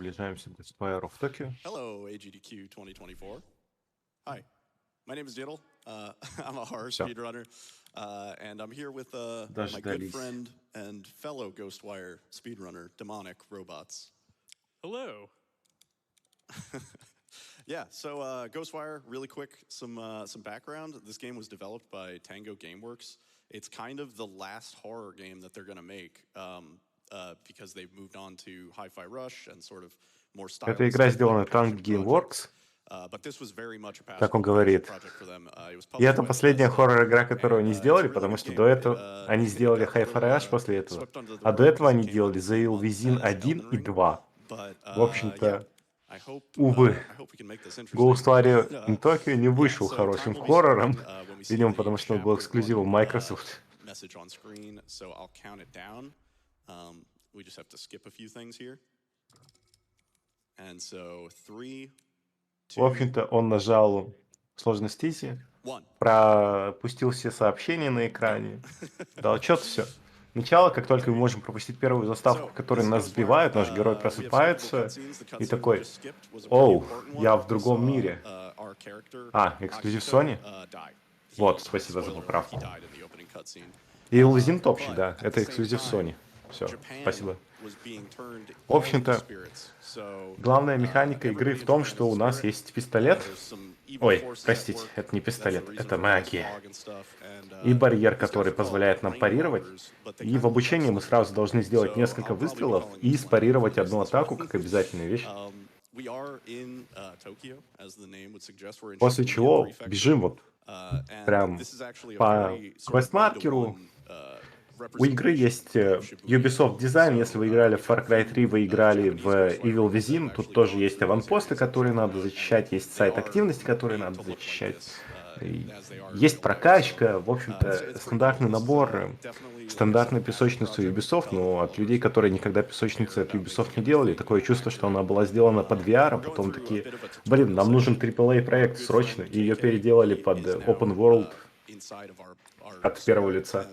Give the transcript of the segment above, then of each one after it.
приближаемся к Ghostwire в Токио. Hello, AGDQ 2024. Hi, my name is Diddle. I'm a horror Всё. speedrunner, and I'm here with my good Дождались. friend and fellow Ghostwire speedrunner, Demonic Robots. Hello. Yeah, so Ghostwire, really quick, some background. This game was developed by Tango Gameworks. It's kind of the last horror game that they're going to make because they've moved on to Hi-Fi Rush and sort of more stylistic. Эта игра сделана Tango Gameworks, But this was very much a как он passion говорит. project for them. It was И это published by последняя Bethesda, хоррор-игра, которую они and сделали, it's a really потому good что game. до этого они It сделали got a Hi-Fi little Rush после этого. swept under the А до rug этого 'cause они it came out делали the The same Evil month Within as 1 Elden и Ring. 2. But В общем-то, I hope увы, we can make this interesting. Ghostwire in Tokyo не Yeah, вышел so хорошим time will be хоррором, starting when we see видимо, the потому что он был chapter эксклюзивом 1 Microsoft. message on screen. So I'll count it down. We just have to skip a few things here. And so 3, 2, В общем-то, он нажал сложность Easy, 1. пропустил все сообщения на экране, дал отчет, все. Начало, как только мы можем пропустить первую заставку, которая нас сбивает, наш герой просыпается и такой: «Оу, я в другом мире». А, эксклюзив Sony? Вот, спасибо за поправку. И Лузин топчик, да, это эксклюзив Sony. Все, спасибо. В общем-то, главная механика игры в том, что у нас есть пистолет. Ой, простите, это не пистолет, это магия. И барьер, который позволяет нам парировать. И в обучении мы сразу должны сделать несколько выстрелов и спарировать одну атаку, как обязательная вещь. После чего бежим вот прям по квест-маркеру. У игры есть Ubisoft дизайн. Если вы играли в Far Cry 3, вы играли в Evil Within. Тут тоже есть аванпосты, которые надо зачищать, есть сайт активности, которые надо зачищать. Есть прокачка, в общем-то, стандартный набор, стандартная песочница Ubisoft, но от людей, которые никогда песочницы от Ubisoft не делали, такое чувство, что она была сделана под VR, а потом такие: блин, нам нужен AAA проект срочно, и ее переделали под Open World от первого лица.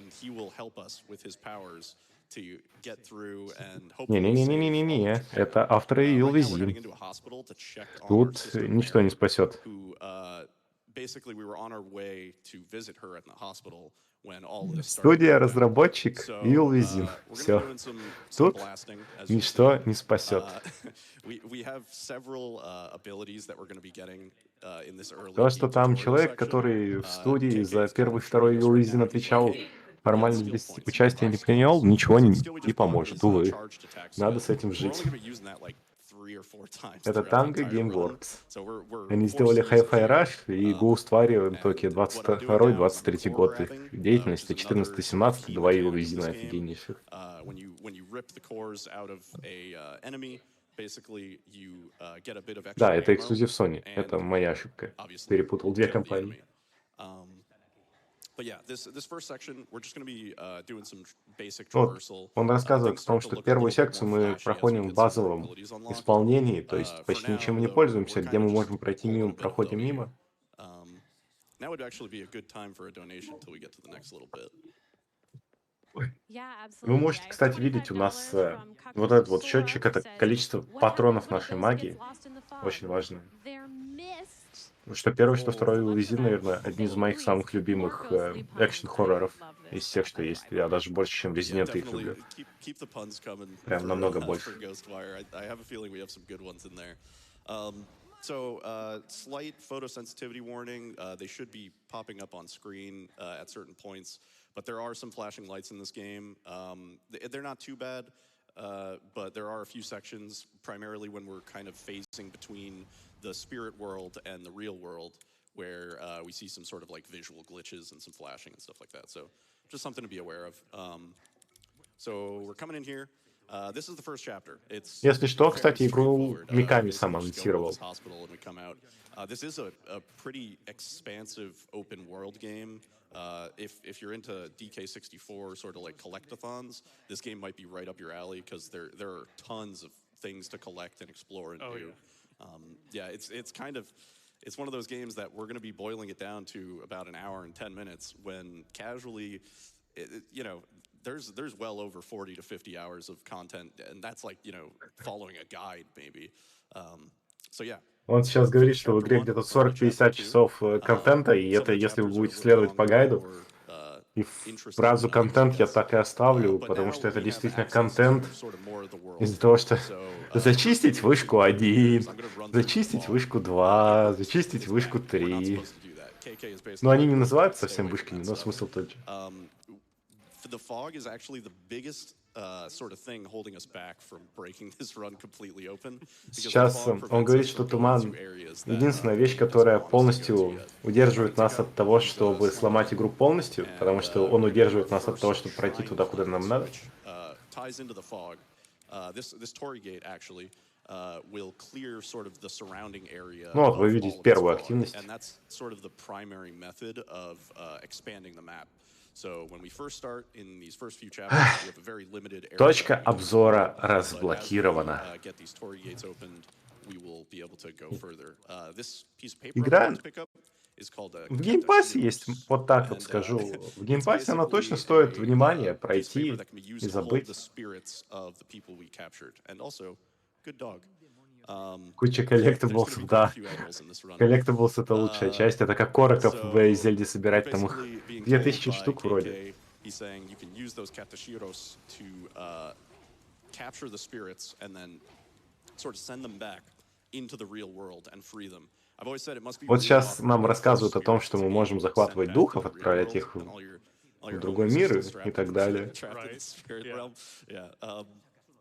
Не-не-не-не-не-не, это авторы Evil Within. Тут ничто не спасет. Студия-разработчик Evil Within. Все. Тут ничто не спасет. То, что там человек, который в студии за первый и второй Evil Within отвечал, формально без участия не принял, ничего не поможет, увы. Надо с этим жить. Это Tango Gameworks. Они сделали Hi-Fi Rush и Ghostwire в Tokyo 22-23 год их деятельности, 14-17, два Evil Within офигеннейших. Да, это эксклюзив Sony. Это моя ошибка. Перепутал две компании. Вот, он рассказывает о том, что первую секцию мы проходим в базовом исполнении, то есть почти ничем не пользуемся, где мы можем пройти мимо, проходим мимо. Вы можете, кстати, видеть у нас вот этот вот счетчик, это количество патронов нашей магии. Очень важно. Что первый, что второй Evil Within, наверное, одни из моих самых любимых экшн-хорроров из всех, что есть. Я даже больше, чем Resident их люблю. Прям намного больше. So, slight photosensitivity warning. They should be popping up on screen at certain points, but there are some flashing lights in this game. They're not too bad, but there are a few sections, primarily when we're kind of phasing between the spirit world and the real world, where we see some sort of like visual glitches and some flashing and stuff like that. So, just something to be aware of. So, we're coming in here. Если что, кстати, игру Mikami сам анонсировал. This is a pretty expansive open world game. If you're into DK64 sort of like collectathons, this game might be right up your alley because there are tons of things to collect and explore and do. Yeah, it's one of those games that we're going to be boiling it down to about an hour and 10 minutes when casually, there's well over 40 to 50 hours of content, and that's like, following a guide maybe. So yeah. Он сейчас говорит, что в Chapter игре one, где-то on to chapter 40-50 two. часов контента, и Some это of the если вы chapters are a будете little следовать по longer, гайду. more И interesting фразу than others, I контент я guess. так и оставлю, But потому now что это we have действительно access контент. to sort of more of the world. Из-за того, что So зачистить in вышку a couple minutes, 1, I'm going to run through the зачистить fog. вышку It 2, works. зачистить It's вышку bad. We're not 3. supposed to do that. KK is Но basically они не told называются stay совсем away from вышками, that но stuff. смысл тот же. The fog is actually the biggest sort of thing holding us back from breaking this run completely open. Сейчас он говорит, что туман — единственная вещь, которая полностью удерживает нас от того, чтобы сломать игру полностью, потому что он удерживает нас от того, чтобы пройти туда, куда нам надо. Ties into the fog. This Torii gate actually will clear sort of the surrounding area Ну вот, of вы all видите of this первую fog, активность. and that's sort of the primary method of expanding the map. So when we first start in these first few chapters, we have a very limited area. Точка обзора разблокирована. Get these Torii gates opened, we will be able to go further. This piece of paper Игра I'm going to pick up is called в геймпассе есть, вот так вот and скажу. В it's геймпассе она точно basically стоит внимания a piece of paper пройти that can be и used to hold the забыть. spirits of the people we captured. And also, good dog. Куча There's going коллектаблс, to be quite a да. few animals in this run. Коллектаблс — это лучшая часть. Это как короков в So Зельде we're собирать, там их basically being 2000 told by штук вроде. KK, he's saying you can use those katashiros to capture the spirits and then sort of send them back into the real world and free them. I've always said it must be Вот really сейчас awkward нам for рассказывают о том, spirits что to мы be можем sent захватывать back духов, to the real отправлять world, их and all в your другой homies are мир still и trapped так in далее. trapped in the spirit realm. Yeah.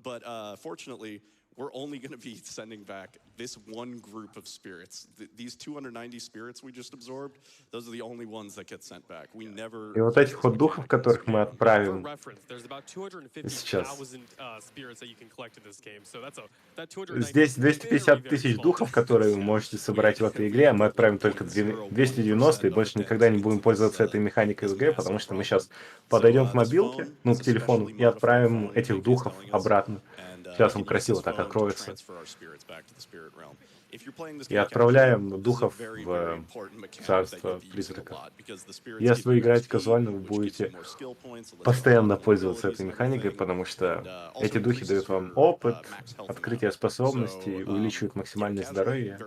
But fortunately, we're only going to be sending back this one group of spirits. These 290 spirits we just absorbed, those are the only ones that get sent back. We never И вот use этих this вот духов, mechanic in this которых мы run. For отправим reference, there's about сейчас. 250,000 spirits that you can collect in this game. So that 290 Здесь is very, 250 very тысяч small духов, которые вы можете собрать в этой игре, а мы отправим только 290 и больше никогда не будем пользоваться этой механикой в игре, потому что мы сейчас подойдем к мобилке, ну, к телефону, и отправим этих духов обратно. Сейчас он красиво так откроется. И отправляем духов в царство призраков. Если вы играете казуально, вы будете постоянно пользоваться этой механикой, потому что эти духи дают вам опыт, открытие способностей, увеличивают максимальное здоровье.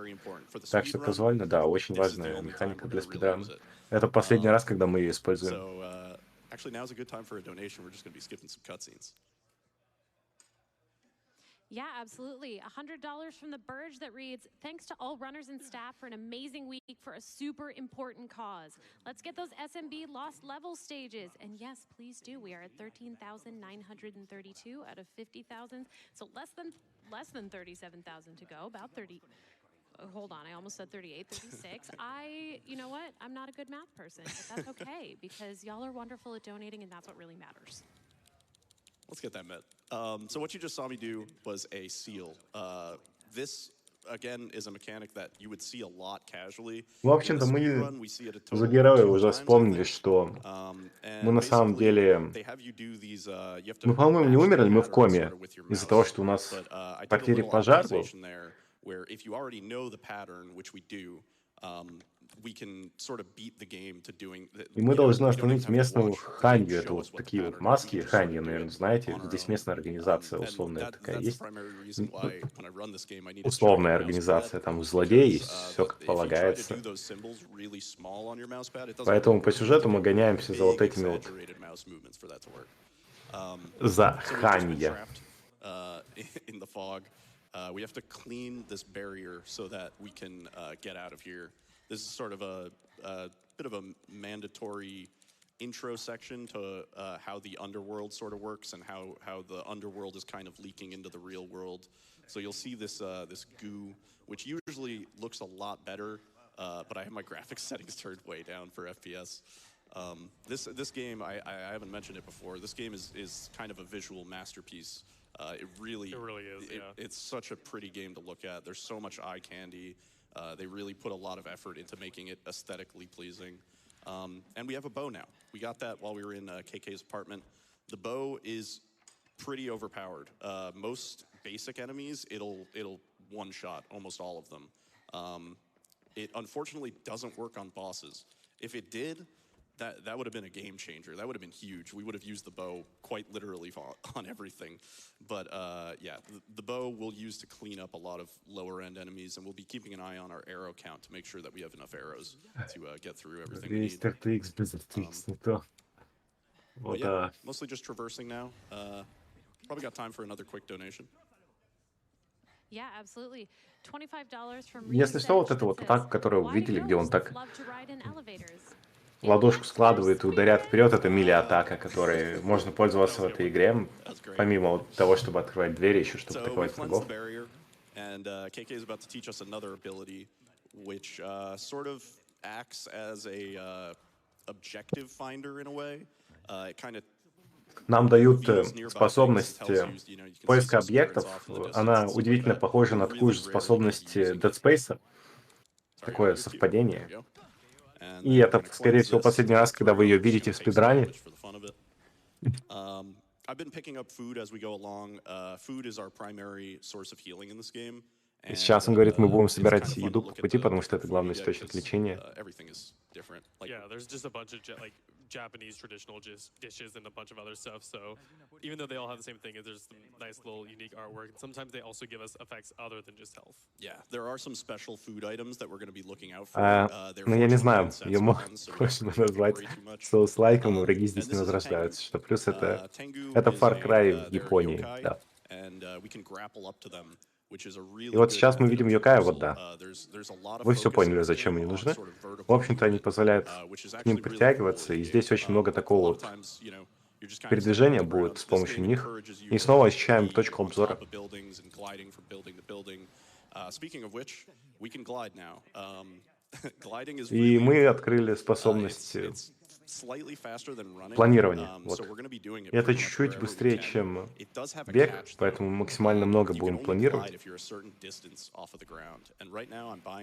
Так что казуально, да, очень важная механика для спидрана. Это последний раз, когда мы ее используем. Actually, now's a good time for a donation. We're just going to be skipping some cutscenes. Yeah, absolutely. $100 from the Burge that reads, thanks to all runners and staff for an amazing week for a super important cause. Let's get those SMB lost level stages. And yes, please do. We are at 13,932 out of 50,000. So less than 37,000 to go, about 30. Hold on, I almost said 38, 36. You know what? I'm not a good math person, but that's okay because y'all are wonderful at donating and that's what really matters. Let's get that met. So what you just saw me do was a seal. This, again, is a mechanic that you would see a lot casually. В общем-то, мы за героя уже вспомнили, что мы на самом деле... Мы, по-моему, не умерли, мы в коме из-за того, что у нас в квартире пожар был. Where if you already know the pattern, which we do, we can sort of beat the game to doing. И мы должны остановить местную ханью. Это вот такие вот маски ханьи, наверное, знаете. Здесь местная организация условная такая есть. Условная организация, там злодеи, все как полагается. Поэтому по сюжету мы гоняемся за вот этими вот... За ханья. We have to clean this barrier so that we can get out of here. This is sort of a bit of a mandatory intro section to how the underworld sort of works and how the underworld is kind of leaking into the real world. So you'll see this this goo, which usually looks a lot better, but I have my graphics settings turned way down for FPS. This game, I haven't mentioned it before. This game is kind of a visual masterpiece. It really is. It's such a pretty game to look at. There's so much eye candy. They really put a lot of effort into making it aesthetically pleasing. And we have a bow now. We got that while we were in KK's apartment. The bow is pretty overpowered. Most basic enemies, it'll one-shot almost all of them. It unfortunately doesn't work on bosses. If it did, that would have been a game changer. That would have been huge. We would have used the bow quite literally on everything. But yeah, the bow we'll use to clean up a lot of lower end enemies, and we'll be keeping an eye on our arrow count to make sure that we have enough arrows to get through everything we need. RTX без RTX, не то. But Вот, yeah, mostly just traversing now. Probably got time for another quick donation. Yeah, absolutely. $25 from Если что, вот эту вот атаку, которую вы видели, где он так ладошку складывает и ударяет вперед, это мили-атака, которой можно пользоваться в этой игре, помимо вот того, чтобы открывать двери, еще чтобы атаковать врагов. And KK is about to teach us another ability, which sort of acts as a objective finder in a way. It kind of Нам дают способность поиска объектов. Она удивительно похожа на такую же способность Dead Space. Такое совпадение. И это, скорее всего, последний раз, когда вы ее видите в спидране. I've been picking up food as we go along. Food is our primary source of healing in this game. И сейчас он говорит, мы будем собирать еду по пути, потому что это главный источник лечения. Yeah, there's just a bunch of Japanese traditional dishes and a bunch of other stuff. So even though they all have the same thing, there's some nice little unique artwork. And sometimes they also give us effects other than just health. Yeah, there are some special food items that we're going to be looking out for. Ну, я не знаю, ее можно назвать соус-лайком, и враги здесь не возрождаются. Что плюс это Far Cry в Японии, да. И вот сейчас мы видим Йокая, вот да. Вы все поняли, зачем они нужны. В общем-то, они позволяют к ним притягиваться, и здесь очень много такого вот передвижения будет с помощью них. И снова ощущаем точку обзора. И мы открыли способность планирования. Вот. И это чуть-чуть быстрее, чем бег, поэтому максимально много будем планировать.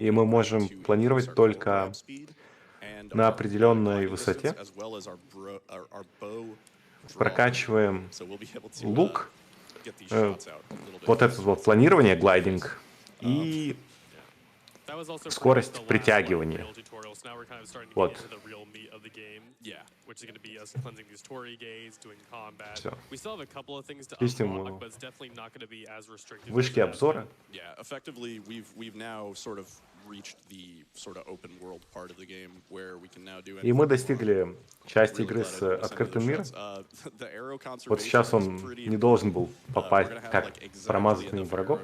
И мы можем планировать только на определенной высоте. Прокачиваем лук, вот это вот планирование, глайдинг, и скорость притягивания. Вот. Все. Систему вышки обзора. И мы достигли части игры с открытым миром. Вот сейчас он не должен был попасть, как промазать мимо врагов.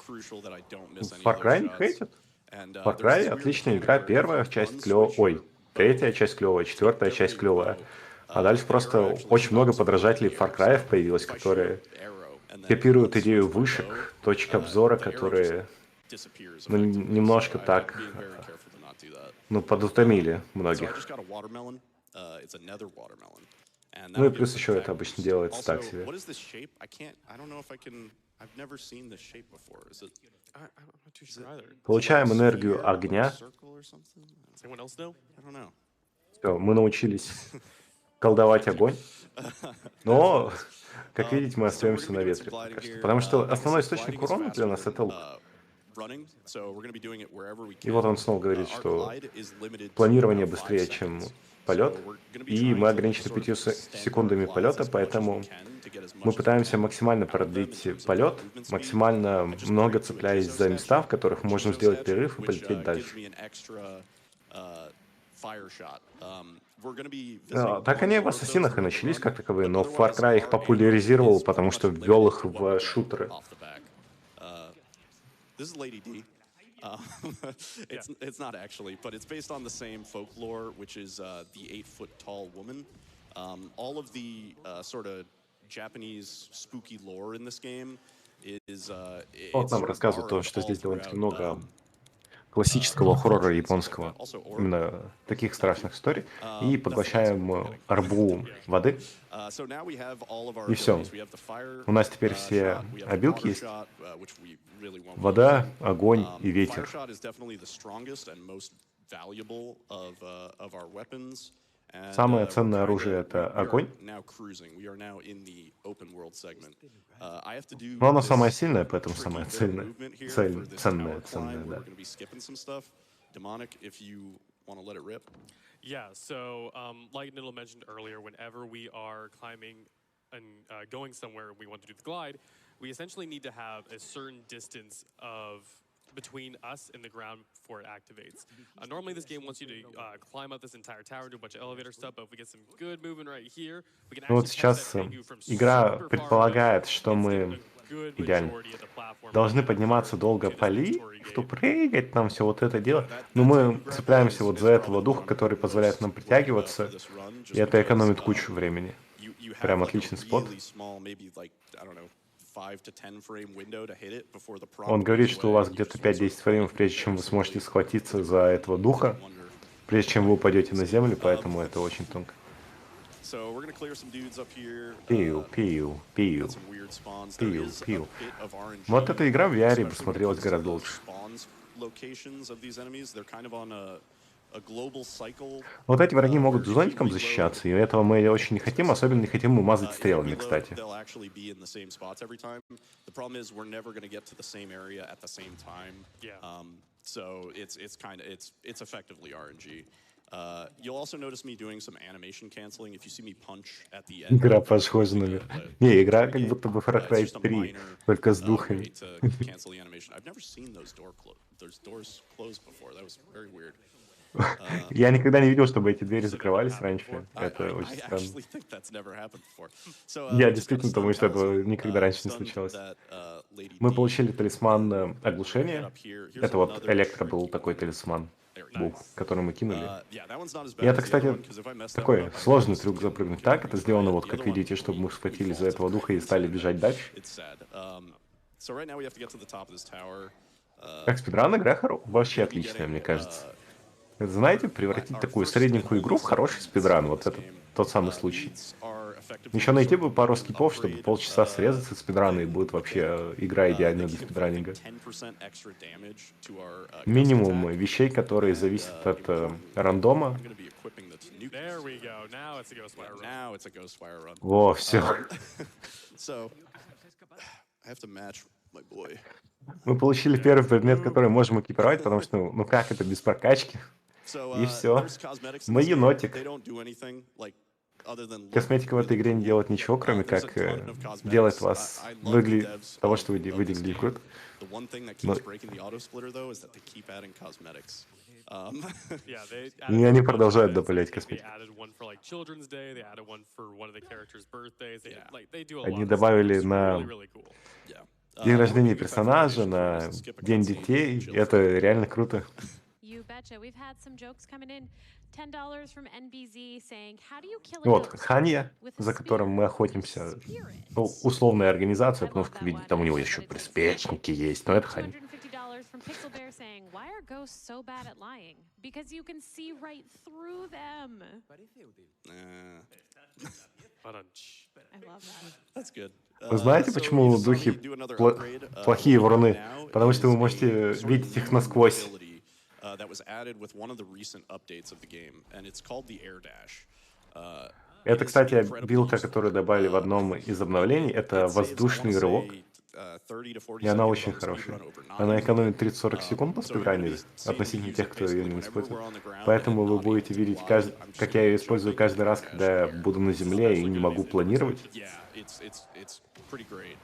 Far Cry не хейтит. Far Cry отличная игра, первая часть клевая, ой, третья часть клевая, четвертая часть клевая. А дальше просто очень много подражателей Far Cry появилось, которые копируют идею вышек, точек обзора, которые немножко так, подутомили многих. Ну и плюс еще это обычно делается так себе. Получаем энергию огня. Все, мы научились колдовать огонь. Но, как видите, мы остаемся на ветре пока что. Потому что основной источник урона для нас — это лук. И вот он снова говорит, что планирование быстрее, чем полет, и мы ограничены 5 секундами полета, поэтому мы пытаемся максимально продлить полет, максимально много цепляясь за места, в которых мы можем сделать перерыв и полететь дальше. Так они в Ассасинах и начались как таковые, но Far Cry их популяризировал, потому что ввел их в шутеры. It's not actually, but it's based on the same folklore, which is the 8-foot-tall woman. All of the sort of Japanese spooky lore in this game is. Вот нам рассказывают то, что здесь довольно-таки много классического хоррора японского, именно таких страшных историй, и поглощаем арбу воды, и все. У нас теперь все обилки есть. Вода, огонь и ветер. Самое ценное оружие — это огонь. Но оно самое сильное, поэтому самое ценное, да. Want to let it rip? Yeah, so like Niddle mentioned earlier, whenever we are climbing and going somewhere and we want to do the glide, we essentially need to have a certain distance of between us and the ground before it activates. Normally this game wants you to climb up this entire tower, do a bunch of elevator stuff, but if we get some good movement right here, we can Ну вот actually catch сейчас that view from игра super far away предполагает, что and skip мы a good идеально majority of the platform должны right up подниматься here долго to по this ли, Victory что Gate. прыгать, там все вот это дело. That Но view мы grapple цепляемся вот is за этого probably the духа, one который I'm позволяет most нам worried about for притягиваться, this run, и just это because экономит кучу времени. you have Прям like a отличный спот. really small, maybe like, I don't know, 5 to 10 frame window to hit it before the prompt Он говорит, goes что у away, вас and you где-то just want to sort 5-10 of фреймов, point прежде and чем вы сможете parasite схватиться with за your этого gun, духа, and wonder прежде чем why вы you're doing упадете на this. землю, поэтому это очень тонко. So we're gonna clear some dudes up here. Пиу, пиу, пиу, Got some weird spawns. There пиу, is a пиу. bit of RNG, Вот эта игра в VR especially when it посмотрелась comes to гораздо the лучше. spawns locations of these enemies. They're kind of on a global cycle. Вот эти враги могут Where if you зонтиком reload, защищаться, и этого мы очень не хотим, особенно не хотим мы мазать if you стрелами, reload, кстати. they'll actually be in the same spots every time. The problem is we're never going to get to the same area at the same time. Yeah. So it's effectively RNG. You'll also notice me doing some animation canceling if you see me punch at the end. Игра of, похожа на... the Не, игра Victory как Gate. будто бы Far It's Cry just a 3, minor только с духами. way to cancel the animation. I've never seen those doors closed before. That was very weird. Я никогда не видел, чтобы эти двери закрывались раньше. Это очень I странно. actually think that's never happened before. So, Я we just got a действительно stun думаю, что этого talisman, никогда раньше не stunned случалось. that, Lady Мы D, получили талисман and we're gonna head оглушения. up here. Here's Это вот another электро был tricky такой one. талисман, There we был, go. который мы кинули. Yeah, that one's not as И bad это, as the other кстати, one, 'cause if I mess that one такой up, I сложный just трюк get запрыгнуть так. Это сделано вот, the как other one, видите, чтобы мы we схватились за vaulted этого духа и into стали it. бежать дальше. It's sad. So right now we have to get to the top of this tower. Как спидран игра вообще Gonna be отличная, getting, мне кажется. Это, знаете, превратить our такую first and средненькую only игру в хороший step спидран. in Вот this это game. тот самый случай. Leads are effectively Еще найти sort бы of пару an скипов, чтобы upgrade, полчаса срезаться спидрана, и then будет вообще игра they идеальная для give, I think, спидранинга. 10% extra damage to our gust Минимум attack. вещей, которые And, зависят от importantly, рандома. I'm gonna be equipping the nuke. There we go. Now it's a Ghostwire run. Now it's a Ghostwire run. Во, все. So I have to match my boy. Мы получили первый предмет, который можем экипировать, потому что, ну как это без прокачки? So И все. there's cosmetics in Мы this game. енотик. They don't do anything like other than look Косметика в этой really игре не cool. делает ничего, кроме There's a как ton of cosmetics. делает вас I love the выглядеть devs того, of что вы this выглядели game. круто. The one thing that Но- keeps breaking the auto splitter though is that they keep adding cosmetics. Yeah, they И added они a bunch of продолжают events. добавлять I think they косметику. added one for like Children's Day. They added one for one of the characters' birthdays. They, Yeah. like they do a Они lot of stuff. добавили It's на really, really cool. Yeah. день One рождения thing we've had for персонажа, animation here на is to skip a день cutscene, детей. chill Это for a bit. реально круто. You betcha. We've had some jokes coming in. $10 from NBZ saying, how do you kill a Вот, ghost Ханья, with a за которым мы spear? охотимся, Spirit. ну, условная организация, I потому love что, that видите, one, там у него but еще it's приспешники есть, но We это have Хань. $250 from Pixel Bear saying, why are ghosts so bad at lying? Because you can see right through them. Ba-dun-ch. I love that. That's good. Вы знаете, So почему you just saw духи me do another пла- upgrade. плохие What we have вруны? now Потому что вы is можете a sort of видеть их new насквозь. ability, that was added with one of the recent updates of the game, and it's called the air dash. Это, It is кстати, incredibly билка, useful. которую добавили в одном из обновлений. Это It saves, I воздушный wanna рывок. say, 30 to 40 И она seconds очень on the хорошая. speedrun overnight. Она экономит 30-40 секунд на So you're gonna спидранере be seeing me относительно use тех, it кто ее basically не whenever использует. we're on the ground Поэтому and вы not будете able to видеть, glide. как I'm just я ее gonna использую show каждый the раз, air dash когда я here. буду на земле и не могу планировать. Yeah, it's pretty great.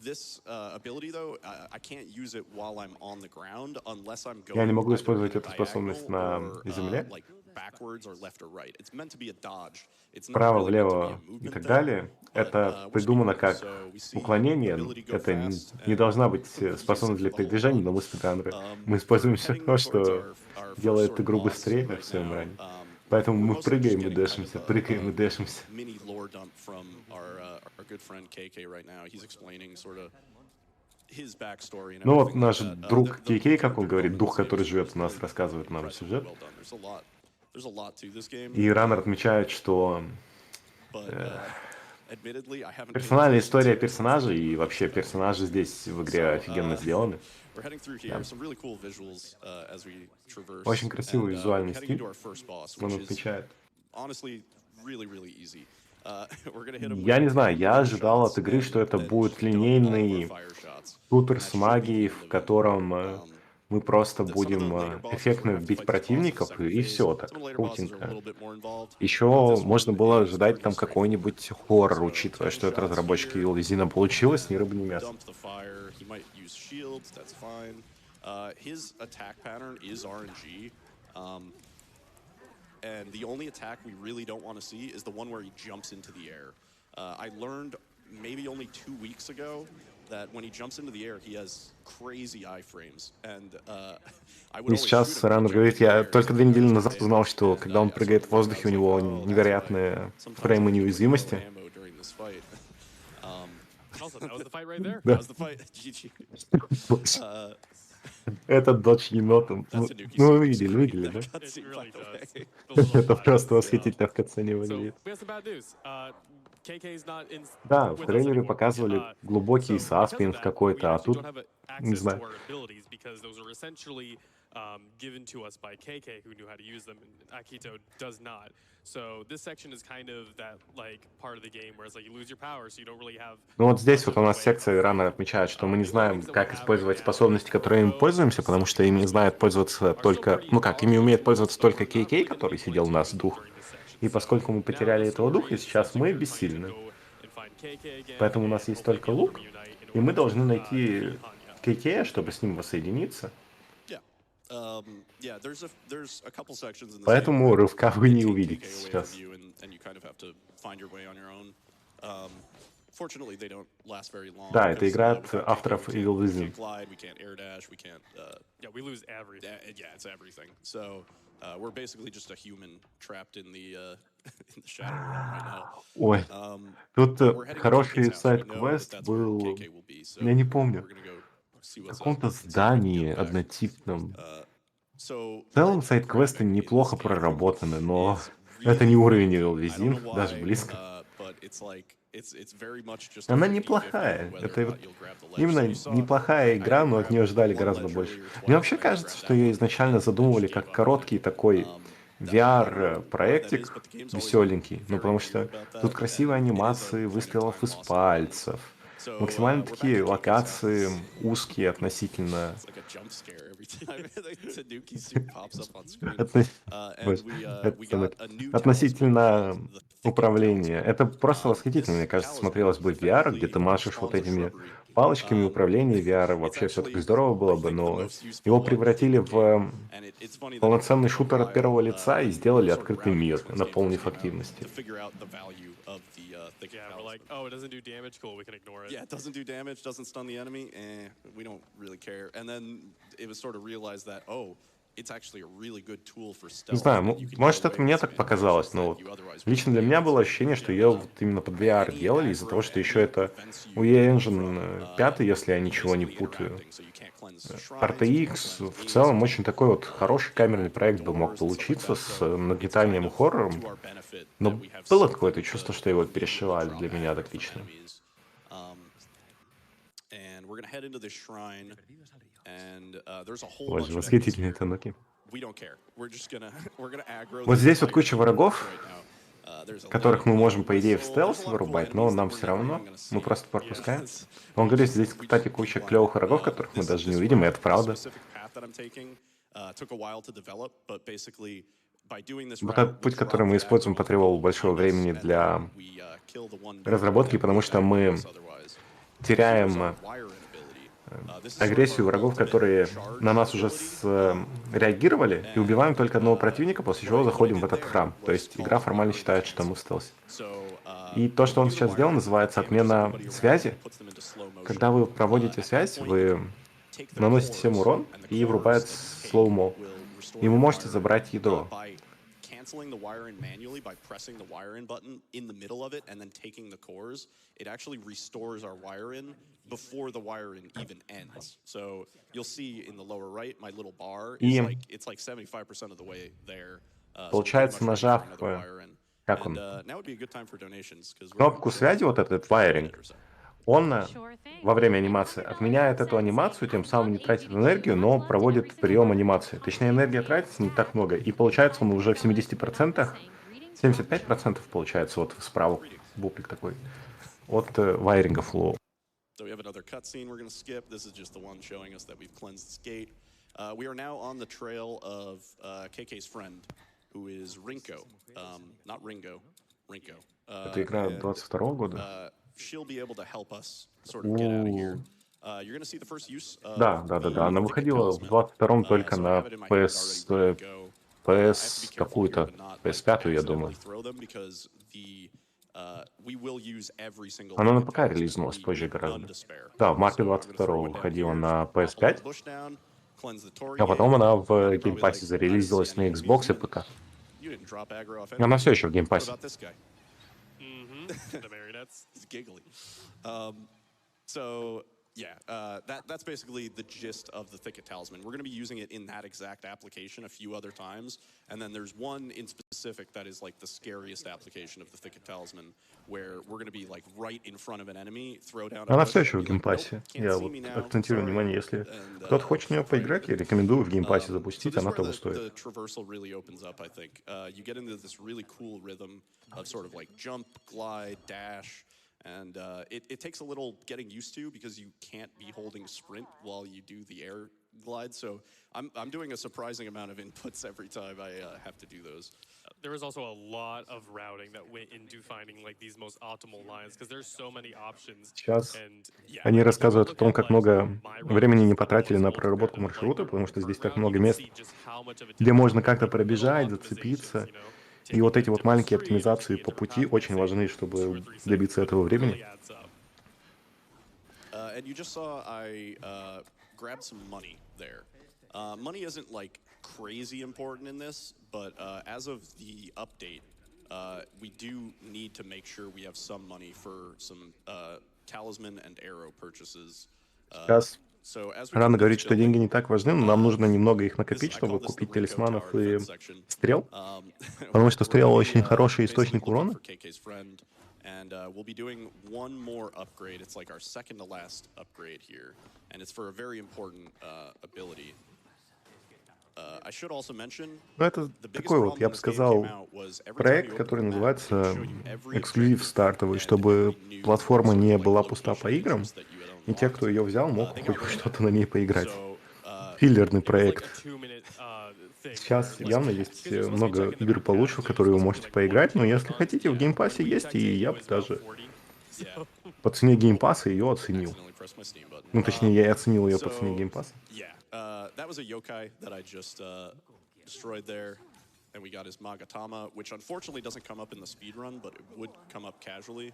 This ability though, I can't use it while I'm on the ground unless I'm Я не going могу either использовать in a эту способность на diagonal or земле, like backwards or left or right. It's meant to be a dodge. It's not вправо, really meant to be a влево и movement так thing. далее. But, Это we're придумано speedrunners, как so we see уклонение. ability go Это fast не and должна быть we use способность it для for the whole передвижения, run. но мы спидранеры. Мы We're используем все heading то, towards что our first делает sort of игру boss быстрее во right всем now. ране. We're Поэтому мы mostly just прыгаем и getting kind дэшимся, of прыгаем и дэшимся. mini lore dump from our good friend KK right now. He's explaining sort of his backstory and Ну вот everything like наш that. друг The Кейкей, как character он говорит, development in дух, this game который is живет у нас, really рассказывает нам impressively сюжет. well done. There's a lot to this game. И Раннер отмечает, что But admittedly, I haven't paid персональная attention история to it персонажей for и вообще персонажи здесь в игре офигенно сделаны. We're heading through here. Some really cool visuals as we traverse. Очень красивый And, визуальный we're heading стиль. into our first boss, Он which is отмечает. honestly really easy. We're gonna hit him Я with не знаю, я fire ожидал shots от игры, and что это then будет just dump all of our линейный fire shots. шутер And с that should be the магией, end в of it. котором мы просто Some of the будем later bosses, we're эффектно gonna have to бить fight these bosses противников, second и phase. все Some так, of the later bosses are a крутенько. little bit more involved. Еще This можно one было is ожидать pretty там straightforward. какой-нибудь хоррор, So учитывая, 10 что это shots разработчики here, Лизина получилось, ни and рыба, ни мясо. dump the fire. He might use shields, that's fine. His attack pattern is RNG. And the only attack we really don't want to see is the one where he jumps into the air. I learned maybe only 2 weeks ago that when he jumps into the air, he has crazy iframes. And I would И always shoot сейчас him when he рано jumped говорить, into the я air so только that 2 he недели got назад extra узнал, damage. что And когда он I sort прыгает of в learned, I воздухе, у was like, него oh, that's why невероятные sometimes фреймы I'm gonna go low неуязвимости. ammo during this fight. Also, that was the fight right there. Да. That was the fight. GG. Этот дочь енота. That Tanuki Ну, вы suit looks видели, great, видели, that да? It cutscene, by really the does. way. The little Это просто flags. восхитительно в катсцене So выглядит. we have some bad news. KK's not in Да, в with us трейлере anymore. показывали глубокий So because of саспенс that, we какой-то, а actually don't тут, have не access to знаю. our abilities because those were essentially given to us by KK, who knew how to use them, and Akito does not. So this section is kind of that like part of the game where it's like you lose your power, so you don't really have. Ну вот здесь вот у нас секция рано отмечает, что мы не знаем, как использовать способности, которыми мы пользуемся, потому что ими знает пользоваться только... Ну как, ими умеет пользоваться только Кейкей, который сидел у нас дух. И поскольку мы потеряли этого духа, сейчас мы бессильны. Поэтому у нас есть только лук, и мы должны найти Кейкея, чтобы с ним воссоединиться. Yeah, there's a couple sections in this game Поэтому where рывка вы they не take увидите KK away сейчас. from you, and you kind of have to find your way on your own. Fortunately, they don't last very long. Да, это 'cause, игра от without KK, авторов we Evil can't Within. glide, we can't air dash, we can't. Yeah, we lose everything. Yeah, it's everything. So we're basically just a human trapped in the in the shadow realm right now. Ой, тут We're heading to хороший KK's house. We know that сайд-квест that's where был, KK will be. So я не помню, we're gonna go see в what's up каком-то and see if we can здании get him back. однотипном. So В целом ledge сайд-квесты grabbing in неплохо this game проработаны, но is это really не уровень wonky. Evil I don't know Within, даже why, близко. but it's like it's very much just a Она 50-50 неплохая. whether or Это not вот you'll grab the ledge. именно So you saw неплохая I игра, had to но от grab нее ждали one гораздо ledge больше. earlier Мне twice, вообще and I кажется, grabbed что that ее one, изначально and задумывали just gave как up on короткий it. такой I don't know why that is, VR but the game's always been веселенький. Ну, very потому weird что about тут that, красивые and it is a анимации, point in выстрелов time из lost in runs. пальцев. So Максимально we're back такие at KK's локации house. узкие относительно... It's like a jump scare every time the Tanuki suit pops up on screen. Отно- And Боже, we это got a new talisman относительно called the Thicket управления. Talisman. Это просто восхитительно, мне This кажется, talisman смотрелось бы в VR, где effectively ты машешь вот spawns a этими shrubbery. палочками управления VR. It's Вообще все так actually, здорово было I бы, think, the но most useful его one превратили in the game. в And it's funny that полноценный it took a шутер от первого while, лица и when we сделали were sort of открытый browsing мир, this once game first наполнив came out, активности. to figure out the value of the Thicket Yeah, we're like, Talisman. oh, it doesn't do damage. Cool, we can ignore it. Yeah, it doesn't do damage, doesn't stun the enemy. We don't really care. And then it was sort of realized that, oh, it's actually a really good tool for Не stealth. знаю, And you can может, get это away мне with так some показалось, animations но that вот you otherwise лично wouldn't для be меня able было to. ощущение, что ее вот именно под VR Any делали, из-за того, aggro что еще enemy это prevents you UE from Engine 5, если я ничего не basically путаю. interacting. So you can't cleanse shrines, you can't RTX cleanse в gates, целом you очень can't такой вот хороший камерный open проект бы мог doors and stuff like получиться that. с So it's kind нагнетанием of хоррором, to our benefit that но we have было something какое-то чувство, что его to immediately перешивали drop для меня aggro так from лично. enemies. And we're gonna head into this shrine, and there's a whole bunch Боже, of enemies восхитительные here. тануки. We don't care. We're just gonna we're gonna aggro Вот the здесь вот entire куча team врагов, right now. There's a которых lady мы with можем, a по идее, в whistle. There's a стелс lot of cool вырубать, но enemies that нам we're все never равно, even gonna мы see. просто пропускаем. Yes. Он We're говорит, just здесь, we кстати, just куча beeline клевых it. врагов, которых мы даже не This увидим, и route, это the правда. specific path that I'm taking, took a while to develop, but basically by doing this Вот route, этот we путь, который drop мы the используем, aggro on the потребовал people большого behind us, времени and для then we kill the one dude разработки, that потому would что aggro мы us otherwise. Here's теряем our wire-in ability. This is sort of our агрессию врагов, ultimate которые charge на нас уже ability. реагировали, и убиваем только одного противника, после чего What I заходим в did этот there храм. То was есть called игра формально wire-in считает, что мы в cancel. стелсе. So, И то, что when он you do the сейчас сделал, wire-in, it называется damages отмена everybody around связи. and puts them into slow motion. Когда вы проводите At that связь, point, you вы can take the наносите всем cores, урон, and the и cores врубает that you take слоумо. will restore И вы your можете wire-in. забрать ядро. By canceling the wire-in manually, by pressing the wire-in button in the middle of it and then taking the cores, it actually restores our wire-in before the wire-in even ends. So you'll see in the lower right, my little bar is И like, it's like 75% of the way there. So we're pretty получается, much ready for нажав, another wire-in. как And он, now would be a good time for donations, because we're кнопку связи, вот этот a minute вайринг, or so. он Sure thing. во время And анимации $100 отменяет from эту Sensei. анимацию, тем I самым love не тратит AGDQ. энергию, Much но love to проводит every single прием runner. анимации. On Точнее, today's энергия game тратится не stat, так много, и получается он уже в $500 from 70%, saying greetings from 75% получается, вот справа буплик такой, от вайринга флоу. So we have another cutscene we're going to skip. This is just the one showing us that we've cleansed this gate. We are now on the trail of KK's friend, who is Rinko. Not Ringo, Rinko. Это игра 22-го года? She'll be able to help us sort of get out of here. You're going to see the first use of Да. Она the выходила в talisman. 22-м только So I на have it in my hand PS, already ready to go. I have to be PS careful here, какую-то, but not, like, PS5, я accidentally думаю. throw them because we will use every single Она на fucking ПК talisman. релизнулась We позже have none гораздо. to spare. Да, в марте So I'm gonna throw 22-го it down выходила here, на hold the PS5, bush down, cleanse the Torii а потом она в probably геймпассе like, I didn't see зарелизилась на any Xbox и amusement. ПК. You didn't drop aggro off Она anything. все еще в What геймпассе. about this guy? The marionettes. He's giggly. So yeah, that's basically the gist of the Thicket Talisman. We're going to be using it in that exact application a few other times, and then there's one in specific that is like the scariest application of the Thicket Talisman, where we're going to be like right in front of an enemy, throw down a Она bush, все еще and в be like, nope, геймпассе. can't Я see вот me now, акцентирую sorry. внимание, если And, кто-то хочет в нее поиграть, я рекомендую в геймпассе So запустить, this is она where того the стоит. traversal really opens up, I think. You get into this really cool rhythm of sort of like jump, glide, dash, and it takes a little getting used to because you can't be holding sprint while you do the air glide. So I'm doing a surprising amount of inputs every time I have to do those. There was also a lot of routing that went into finding like these most optimal lines because there's so many options. Сейчас And yeah, они like, if you рассказывают о look том, at, как like, много my времени не route потратили versus на ultimate проработку and, like, маршрута, потому что per здесь так route, много you can мест, see just how much of a где difference можно it как-то makes. Like, little пробежать, optimizations, зацепиться. you know, И taking вот a эти вот different маленькие street or оптимизации taking a по different пути pathway, очень say, важны, 2 чтобы or 3 добиться seconds, but этого it времени. really adds up. And you just saw I grabbed some money there. Money isn't like crazy important in this, but as of the update, we do need to make sure we have some money for some talisman and arrow purchases. Сейчас So as we рано continue говорить, что деньги building, не так важны, но нам нужно немного их накопить, I call чтобы this the купить Rinko талисманов Tower и defense section. стрел. We're Потому что стрела gonna be очень хороший basically источник looking урона. for KK's friend, and we'll be doing one more upgrade. It's like our second to last upgrade here, and it's for a very important ability. I should also mention, Ну, это the biggest такой вот, problem я when бы this game came сказал, out was every time you проект, opened который the map, it would называется show you every эксклюзив objective стартовый, and чтобы every new платформа sort не of like была пуста по location играм, interest that you had и те, кто unlocked. ее взял, мог They хоть got rid of что-то that. на ней поиграть. So, Филлерный It was like a проект. 2-minute thing Сейчас where, like, явно есть because you're supposed to be много checking the игр map получше, в casually, которые вы you're supposed to можете be, like, 1 or поиграть, но 2 если icons. хотите, в Yeah, геймпассе when we есть, checked и it, it я бы was about даже 40. Yeah. по цене геймпасса ее оценил. Accidentally pressed my Steam button. Ну, точнее, я и оценил ее по цене So, геймпасса. yeah, that was a yokai that I just destroyed there. And we got his Magatama, which unfortunately doesn't come up in the speedrun, but it would come up casually.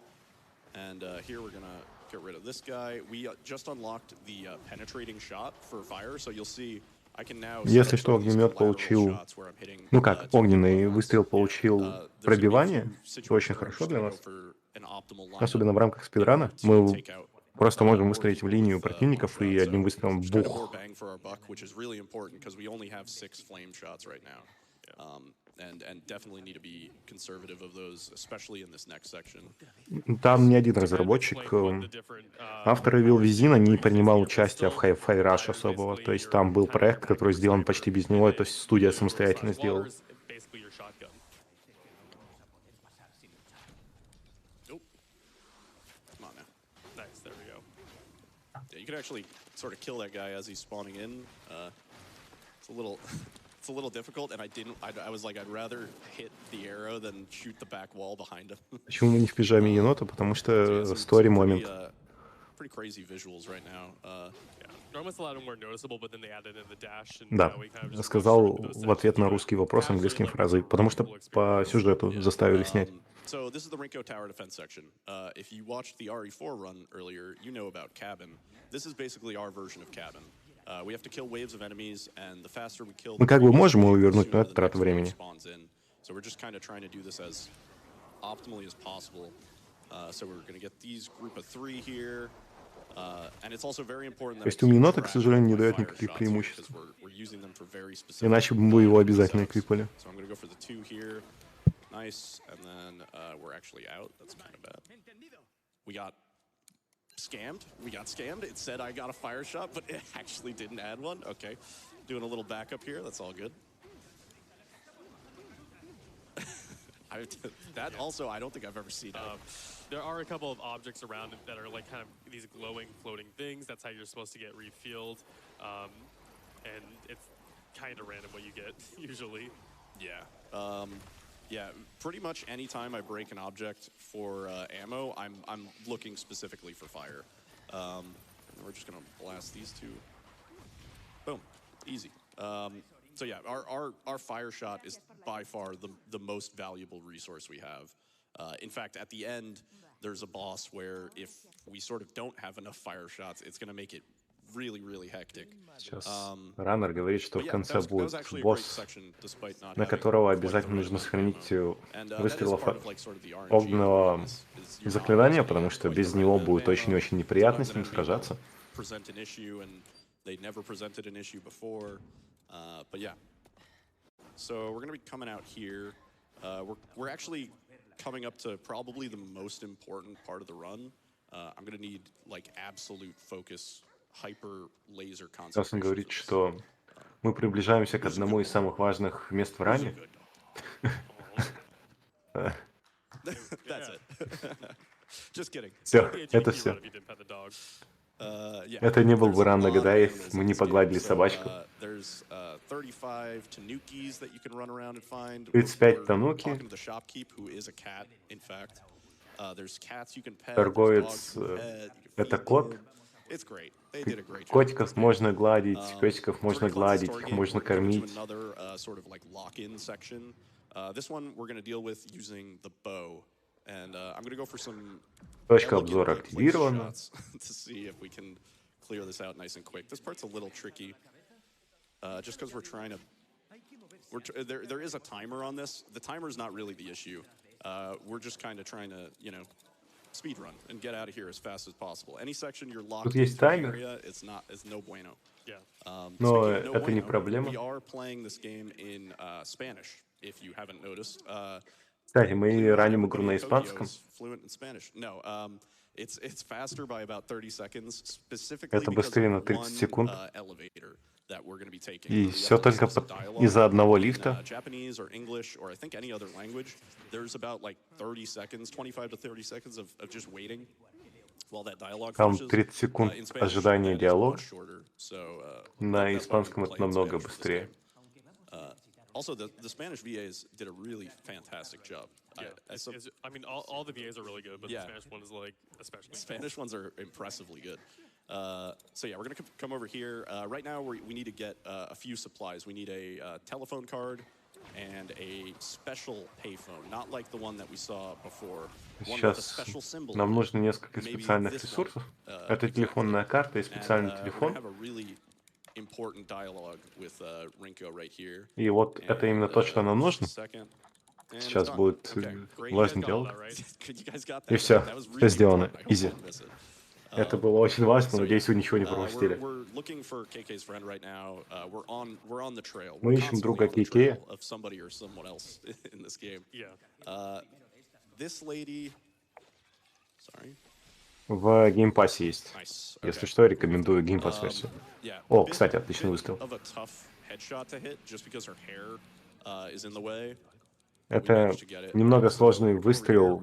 And here we're gonna get rid of this guy. We just unlocked the penetrating shot for fire, so you'll see I can now set Если up что, sort of these огнемет collateral получил, shots where I'm hitting ну как, two огненный people at выстрел once. получил There's gonna be a пробивание, few что очень situations where I'm хорошо just для gonna go нас. for an optimal lineup Особенно в рамках in спидрана. order to Мы take out просто можем more выстроить в people линию with противников one и shot. одним So выстрелом just kind of more бух. bang for our buck, which is really important because we only have 6 flame shots right now. And definitely need to be conservative of those, especially in this next section. Там ни один To kind of разработчик, explain what the different, автор powers Вилвизина do не for each принимал phase here, but участия в still, Hi-Fi Rush fire is особого. То basically есть your там был kind of your проект, backup который сделан sniper, почти без and него, then то есть студия the самостоятельно slash water сделала. is basically your shotgun. Nope. Come on now. Nice, there we go. Yeah, you can actually sort of kill that guy as he's spawning in. It's a little, it's a little difficult, and I was like, I'd rather hit the arrow than shoot the back wall behind him. Почему мы не в пижаме енота? Потому So yeah, что some story pretty, момент. pretty crazy visuals right now. Yeah, normally it's a lot more noticeable, but then they added in the dash, and Да, now we kind of just go сказал straight into those в ответ sections, на but русский вопрос casually, английскими like, it's a фразой, потому что really cool по experience. сюжету Yeah. заставили снять. So this is the Rinko Tower defense section. If you watched the RE4 run earlier, you know about Cabin. This is basically our version of Cabin. We have to kill waves of enemies, and the faster we kill Мы the как бы previous можем его wave, the вернуть, но sooner это the трата next wave времени. spawns in. So we're just kind of trying to do this as optimally as possible. So we're going to get these group of 3 here. And it's also very important that I Костюм keep енота, к track сожалению, не of my дает fire никаких shots here, преимуществ. because we're using them for very specific, Иначе бы мы его обязательно setups. эквипали. So I'm going to go for the 2 here. Nice. And then we're actually out. That's kind of bad. We got scammed. It said I got a fire shot, but it actually didn't add one. Okay. Doing a little backup here. That's all good. That also, I don't think I've ever seen that. There are a couple of objects around it that are like kind of these glowing, floating things. That's how you're supposed to get refueled. and it's kind of random what you get usually. Yeah. Yeah, pretty much any time I break an object for ammo, I'm looking specifically for fire. And we're just gonna blast these two. Boom, easy. So yeah, our fire shot is by far the most valuable resource we have. In fact, at the end, there's a boss where if we sort of don't have enough fire shots, it's gonna make it really, really hectic. Сейчас Раннер говорит, что But в yeah, конце that was будет actually a great босс, section, despite not на having которого quite the обязательно right нужно amount of сохранить ammo. And that is выстрелов part of like sort of the RNG of the огненного run is you're not заклинания, always gonna потому get что quite без the right него amount of будет очень-очень ammo. неприятно Sometimes с an ним enemy сражаться. will present an issue and they never presented an issue before. But yeah. So we're gonna be coming out here. We're actually coming up to probably the most important part of the run. I'm gonna need like absolute focus, hyper laser Сейчас он concentration говорит, for this. что мы приближаемся к одному из самых важных мест в ране. That's it. Just kidding. Все, Be a это GP все. run if you didn't pet the dog. Yeah. Это не был There's бы a ран lot of Нагодай, если animals мы in не this game. погладили So, собачку. there's 35 tanukis that you can run around and find. 35 We're тануки. talking to the shopkeep, who is a cat, in fact. There's cats you can pet. Торговец, there's dogs you can pet. You can это feed кот. them. It's great. They did a great job. Котиков можно гладить, песиков So we're можно gonna cleanse гладить, this story их gate. можно We're gonna go кормить. to another sort of like lock-in section. This one we're gonna deal with using the bow, and I'm gonna go for some Точка обзора elegantly placed активирована. shots to see if we can clear this out nice and quick. This part's a little tricky, just because we're trying to. There is a timer on this. The timer's not really the issue. We're just kind of trying to, speed run and get out of here as fast as possible. Any section you're locked Тут есть into an таймер. area, it's no bueno. Yeah. Но Speaking of no это не bueno, проблема. we are playing this game in Spanish, if you haven't noticed. Кстати, мы Believe it or not, раним игру на everybody in Tokyo испанском. is fluent in Spanish. No, it's faster by about 30 seconds, specifically Это because быстрее на of 30 one секунд. Elevator that we're going to be taking. И We have все to только listen to some dialogue из-за одного in, лифта. Japanese or English or I think any other language. There's about like 30 seconds, 25 to 30 seconds of just waiting while that dialogue Там finishes. 30 секунд In Spanish, ожидания that is диалога. much shorter. So, На that's why we испанском это play in намного Spanish for this быстрее. game. Also, the Spanish VAs did a really fantastic job. Yeah. I mean, all the VAs are really good, but Yeah. the Spanish one is like especially. Spanish ones are impressively good. So yeah, we're gonna come over here. Right now, we need to get a few supplies. We need a telephone card and a special payphone, not like the one that we saw before. One with a Сейчас special symbol. нам on it. нужно несколько Maybe специальных this one. ресурсов. Это телефонная карта и специальный And, we're gonna телефон. have a really important dialogue with Rinko right here. И вот это именно то, что нам нужно. Second. And it's Сейчас done. будет Okay, great. важный You guys got all диалог. that, right? You guys got И that. все, That was все really сделано. important. I hope Изи. you didn't miss it. Это было очень важно, So, надеюсь, вы ничего не yeah, пропустили. we're looking for KK's friend right now. We're on the trail. Мы We're ищем constantly друга on the Кикея. trail of somebody or someone else in this game. Yeah. This lady. Sorry. В геймпассе есть. Nice. Если Okay. что, рекомендую геймпасс-версию. Yeah. О, bit- кстати, отличный bit выстрел. Of a tough headshot to hit, just because her hair is in the way. Это немного сложный выстрел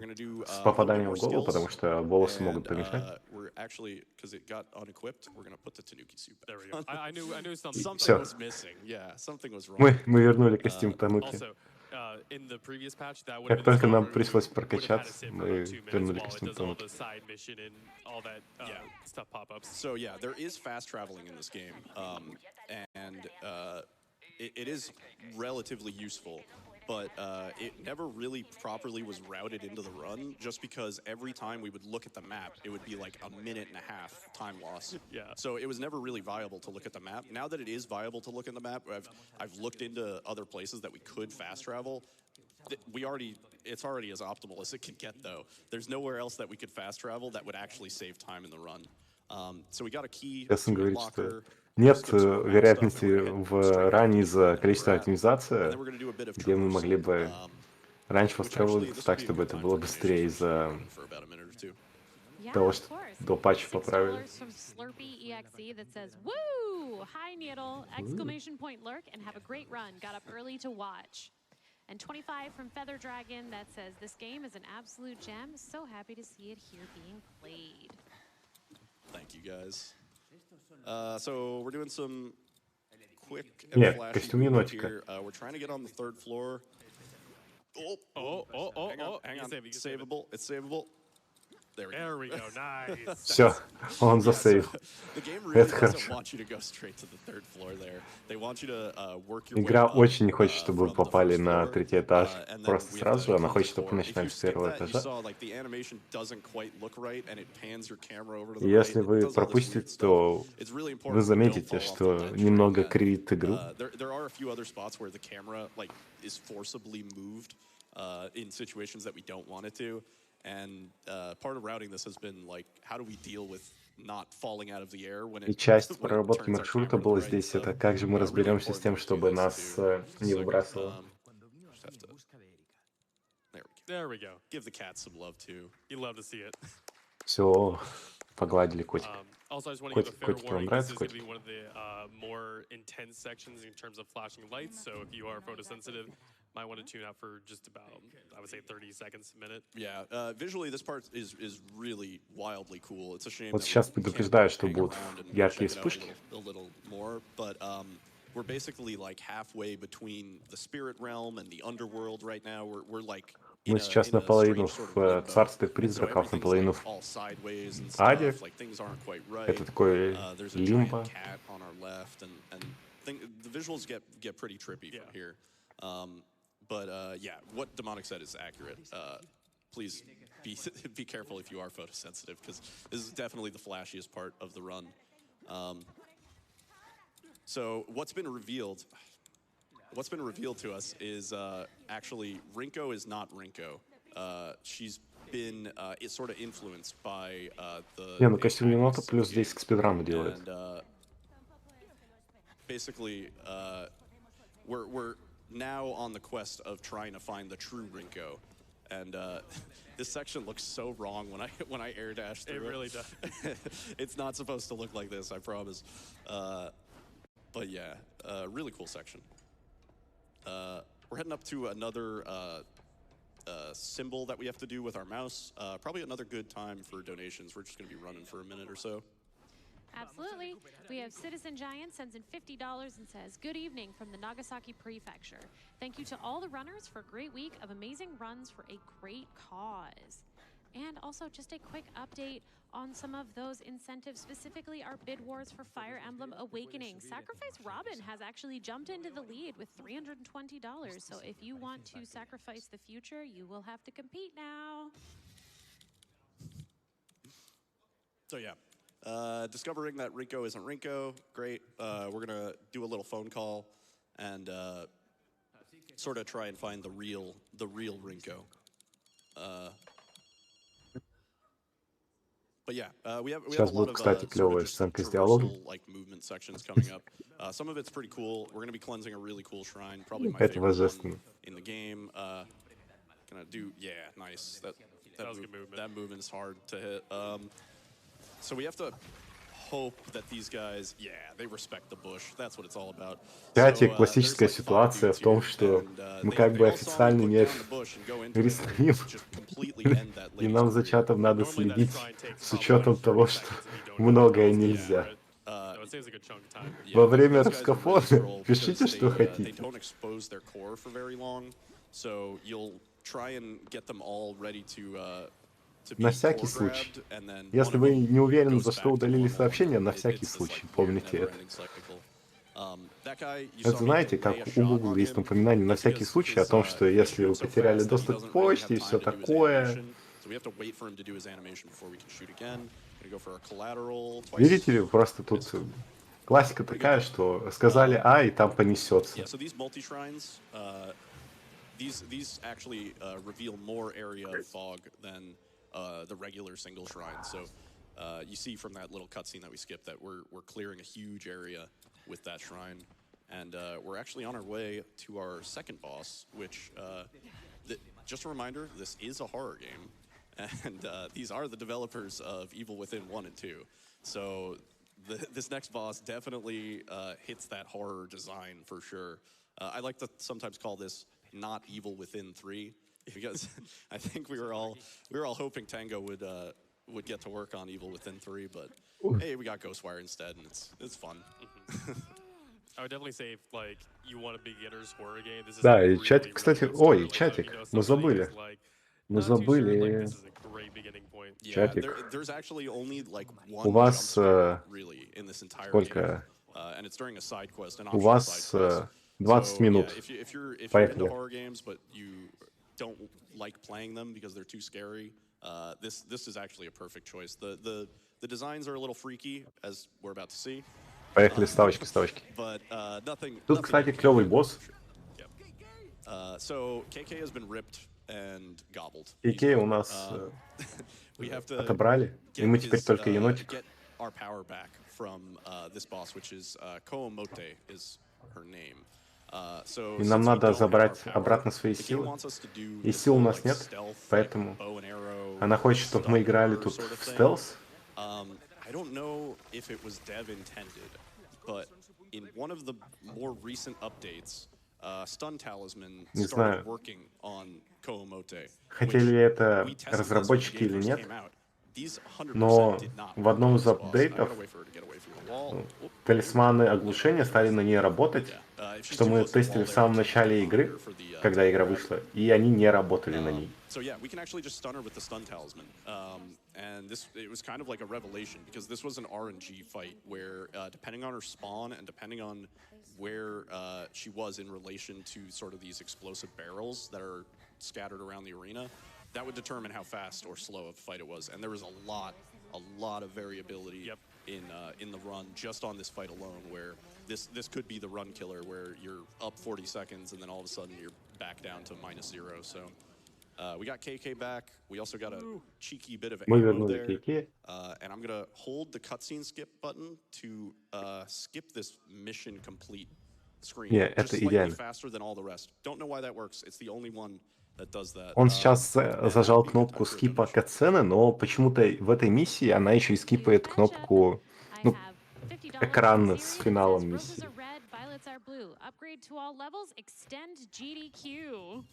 с попаданием в голову, потому что волосы могут помешать. We're actually, because it got unequipped, we're gonna put the Tanuki suit back. There we go. I knew something. Something Всё. was missing. Yeah, something was wrong. Мы вернули костюм Тануки. Also, in the previous patch, that would Как have been только the нам spot where пришлось we would have had to прокачаться, sit for мы about 2 minutes вернули while it костюм does all Тануки. the side mission and all that Yeah. stuff pop-ups. So yeah, there is fast traveling in this game, and it is relatively useful, but it never really properly was routed into the run, just because every time we would look at the map, it would be like a minute and a half time loss. Yeah. So it was never really viable to look at the map. Now that it is viable to look at the map, I've looked into other places that we could fast travel. It's already as optimal as it can get, though. There's nowhere else that we could fast travel that would actually save time in the run. So we got a key Сейчас он to a говорит, что locker. нет вероятности в ране из-за количества оптимизации, где мы могли бы раньше построить так, чтобы это было быстрее из-за Yeah, того, of что course. до патча поправили. $6 from Slurpee EXE that says, "Woo! Hi, Needle! Exclamation point lurk and have a great run. Got up early to watch." And 25 from Feather Dragon that says, "This game is an absolute gem. So happy to see it here being played." Thank you, guys. So we're doing some quick and Нет, flashy костюм movement енотика. here. We're trying to get on the 3rd floor. Hang on. Saveable. It's savable. There we go. Nice. Все, он Yeah, so засейв. the game really Это doesn't хорошо. want you to go straight to the 3rd floor there. They want you to work your way Игра up очень не хочет, чтобы вы from the попали 1st на floor, 3-й этаж and then просто we have сразу to же. Она cleanse хочет, the чтобы core. мы If начинаем you с skip 1-го that, you этажа. saw like the animation doesn't quite look right, and it pans your camera over to И the right. если It вы does all this weird пропустите, stuff. то It's really important вы you don't заметите, fall off the что ledge немного during that. кривит игру. There are a few other spots where the camera like is forcibly moved in situations that we don't want it to, and part of routing this has been like, how do we deal with not falling out of the air when И it часть when it проработки turns our маршрута camera to the была right and здесь, stuff. это как же мы Really разберемся с important тем, that we do чтобы this нас too. не So, выбрасывало. just have to There we go. give the cat some love too. You love to see it. Все, погладили котика. Also, I just want to give a fair Котики вам warning. This нравятся, is going to котики? be one of the more intense sections in terms of flashing lights. So if you are photosensitive, might want to tune out for just about, I would say, 30 seconds, a minute. Yeah, visually this part is really wildly cool. It's a shame Вот that сейчас we can't предупреждаю, что hang будут around and яркие check it out вспышки. a little more, but we're basically like halfway between the spirit realm and the underworld right now. We're like Мы сейчас наполовину в царстве призраков, наполовину в аде. Это такой лимбо. The visuals get pretty trippy from here. But yeah, what Demonic said is accurate. Please be careful if you are photosensitive, because this is definitely the flashiest part of the run. So what's been revealed to us is actually Rinko is not Rinko. She's been sort of influenced by the. Не, ну костюм енота плюс здесь к спидрану делает. And basically, we're now on the quest of trying to find the true Rinko, and this section looks so wrong when I air dash through it. It really does. It's not supposed to look like this, I promise. But yeah, really cool section. We're heading up to another symbol that we have to do with our mouse. Probably another good time for donations. We're just going to be running for a minute or so. Absolutely. We have Citizen Giant sends in $50 and says, "Good evening from the Nagasaki Prefecture. Thank you to all the runners for a great week of amazing runs for a great cause." And also just a quick update on some of those incentives, specifically our bid wars for Fire Emblem Awakening. Sacrifice Robin has actually jumped into the lead with $320. So if you want to sacrifice the future, you will have to compete now. So yeah, discovering that Rinko isn't Rinko, great. We're gonna do a little phone call and sort of try and find the real Rinko. But yeah, we have a lot of кстати, sort of клевая just сценка с диалогом. traversal, like movement sections coming up. Some of it's pretty cool. We're gonna be cleansing a really cool shrine, probably my Это favorite one божественно. in the game. Gonna do, yeah, nice. That was a good movement. That movement is hard to hit. So we have to hope that these guys, yeah, they respect the bush. That's what it's all about. Кстати, So, классическая there's, like, 5 ситуация в dudes том, here, что and, мы как they бы all saw me официально put не down the bush and go into it рискнем. and just completely end that И lady's нам за career. чатом надо Normally that следить shrine takes с probably учетом like того, 30 что seconds if you don't know многое the spells нельзя. for it. So it saves a good chunk of time. Yeah, Во время those guys are really раскафона troll пишите, because что they хотите. don't expose their core for very long, so you'll try and get them all ready to be На всякий core случай. grabbed, and then one Если of вы them не уверены, goes за back что to удалили normal, сообщение, and на it's всякий this, случай, like, weird, помните это. never-ending cycle. That guy, you Это saw me знаете, delay как a у shot Google on есть him. напоминание на That's всякий because случай о том, что he если вы shoots so потеряли fast that he доступ doesn't к really почте и have все time to do his такое. animation. So we have to wait for him to do his animation before we can shoot again. Gonna go for a collateral twice. Видите ли, просто тут классика такая, что сказали А, и там понесется. Yeah, so these multi-shrines, these actually reveal more area of fog than the regular single shrine. So you see from that little cutscene that we skipped that we're clearing a huge area with that shrine. And we're actually on our way to our second boss, which, just a reminder, this is a horror game. And these are the developers of Evil Within 1 and 2. So this next boss definitely hits that horror design for sure. I like to sometimes call this not Evil Within 3, because I think we were all hoping Tango would get to work on Evil Within 3, but hey, we got Ghostwire instead, and it's fun. I would definitely say if like you want a beginner's horror game, this is a Да, и really, чатик, really кстати, good start. ой, Like, but if you чатик, know мы somebody забыли. who's like Мы not too sure, like забыли this is a great beginning point. Yeah, чатик. there's actually only like У one jump вас scare really in this entire game, сколько? and it's during a side quest, an У optional side вас quest. 20 So yeah, минут. if you're into Поехали. horror games but you don't like playing them because they're too scary, this is actually a perfect choice. The designs are a little freaky, as we're about to see, Поехали, ставочки, ставочки. but nothing. Тут, nothing кстати, you can't клевый do. босс. Yep. So KK has been ripped and gobbled. Икея у нас We have to отобрали, и мы теперь только енотик. get our power back from this boss, which is Koomote is her name. So И нам since we надо don't have our забрать power, обратно свои the game силы. wants us to do И this сил у whole, нас like, нет, stealth, поэтому like, bow and arrow, она хочет, чтобы мы stun играли her тут sort of в thing. стелс. I don't know if it was dev intended, but in one of the more recent updates, Stun Talisman Не started знаю, working on Koomote, хотели ли which это we tested this when the разработчики game или first нет, came out. These 100% но did not в work одном on из this boss. I апдейтов gotta wait for her to get away from the wall. Oop. талисманы оглушения стали на ней работать, If she's что too мы close to the тестили wall в there, самом you can't начале get on игры, her for the когда игра grab. вышла, и они не работали на ней. So yeah, we can actually just stun her with the stun talisman, and it was kind of like a revelation because this was an RNG fight where depending on her spawn and depending on where she was in relation to sort of these explosive barrels that are scattered around the arena, that would determine how fast or slow of a fight it was. And there was a lot of variability in the run just on this fight alone, where this could be the run killer, where you're up 40 seconds and then all of a sudden you're back down to -0. So we got KK back. We also got a cheeky bit of Мы ammo вернули there. Кейке. And I'm gonna hold the cutscene skip button to skip this mission complete screen Не, just это slightly идеально. faster than all the rest. Don't know why that works. It's the only one that does that. Он сейчас And that зажал would be a good кнопку time for a скипа donation. катсцены, но почему-то в этой миссии она еще и скипает кнопку, I ну, have $50 экран from с Siri that финалом says, миссии. Roses are red, violets are blue. Upgrade to all levels, extend GDQ.